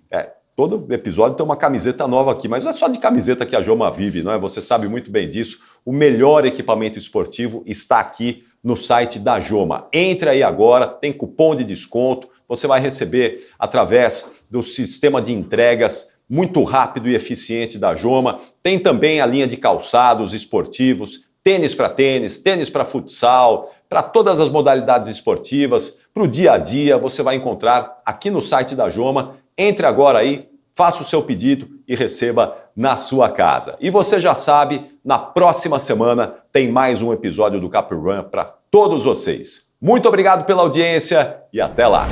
Speaker 1: todo episódio tem uma camiseta nova aqui, mas não é só de camiseta que a Joma vive, não é? Você sabe muito bem disso. O melhor equipamento esportivo está aqui no site da Joma. Entre aí agora, tem cupom de desconto, você vai receber através do sistema de entregas muito rápido e eficiente da Joma. Tem também a linha de calçados esportivos, tênis para futsal, para todas as modalidades esportivas, para o dia a dia, você vai encontrar aqui no site da Joma. Entre agora aí, faça o seu pedido e receba na sua casa. E você já sabe, na próxima semana tem mais um episódio do Caperun para todos vocês. Muito obrigado pela audiência e até lá!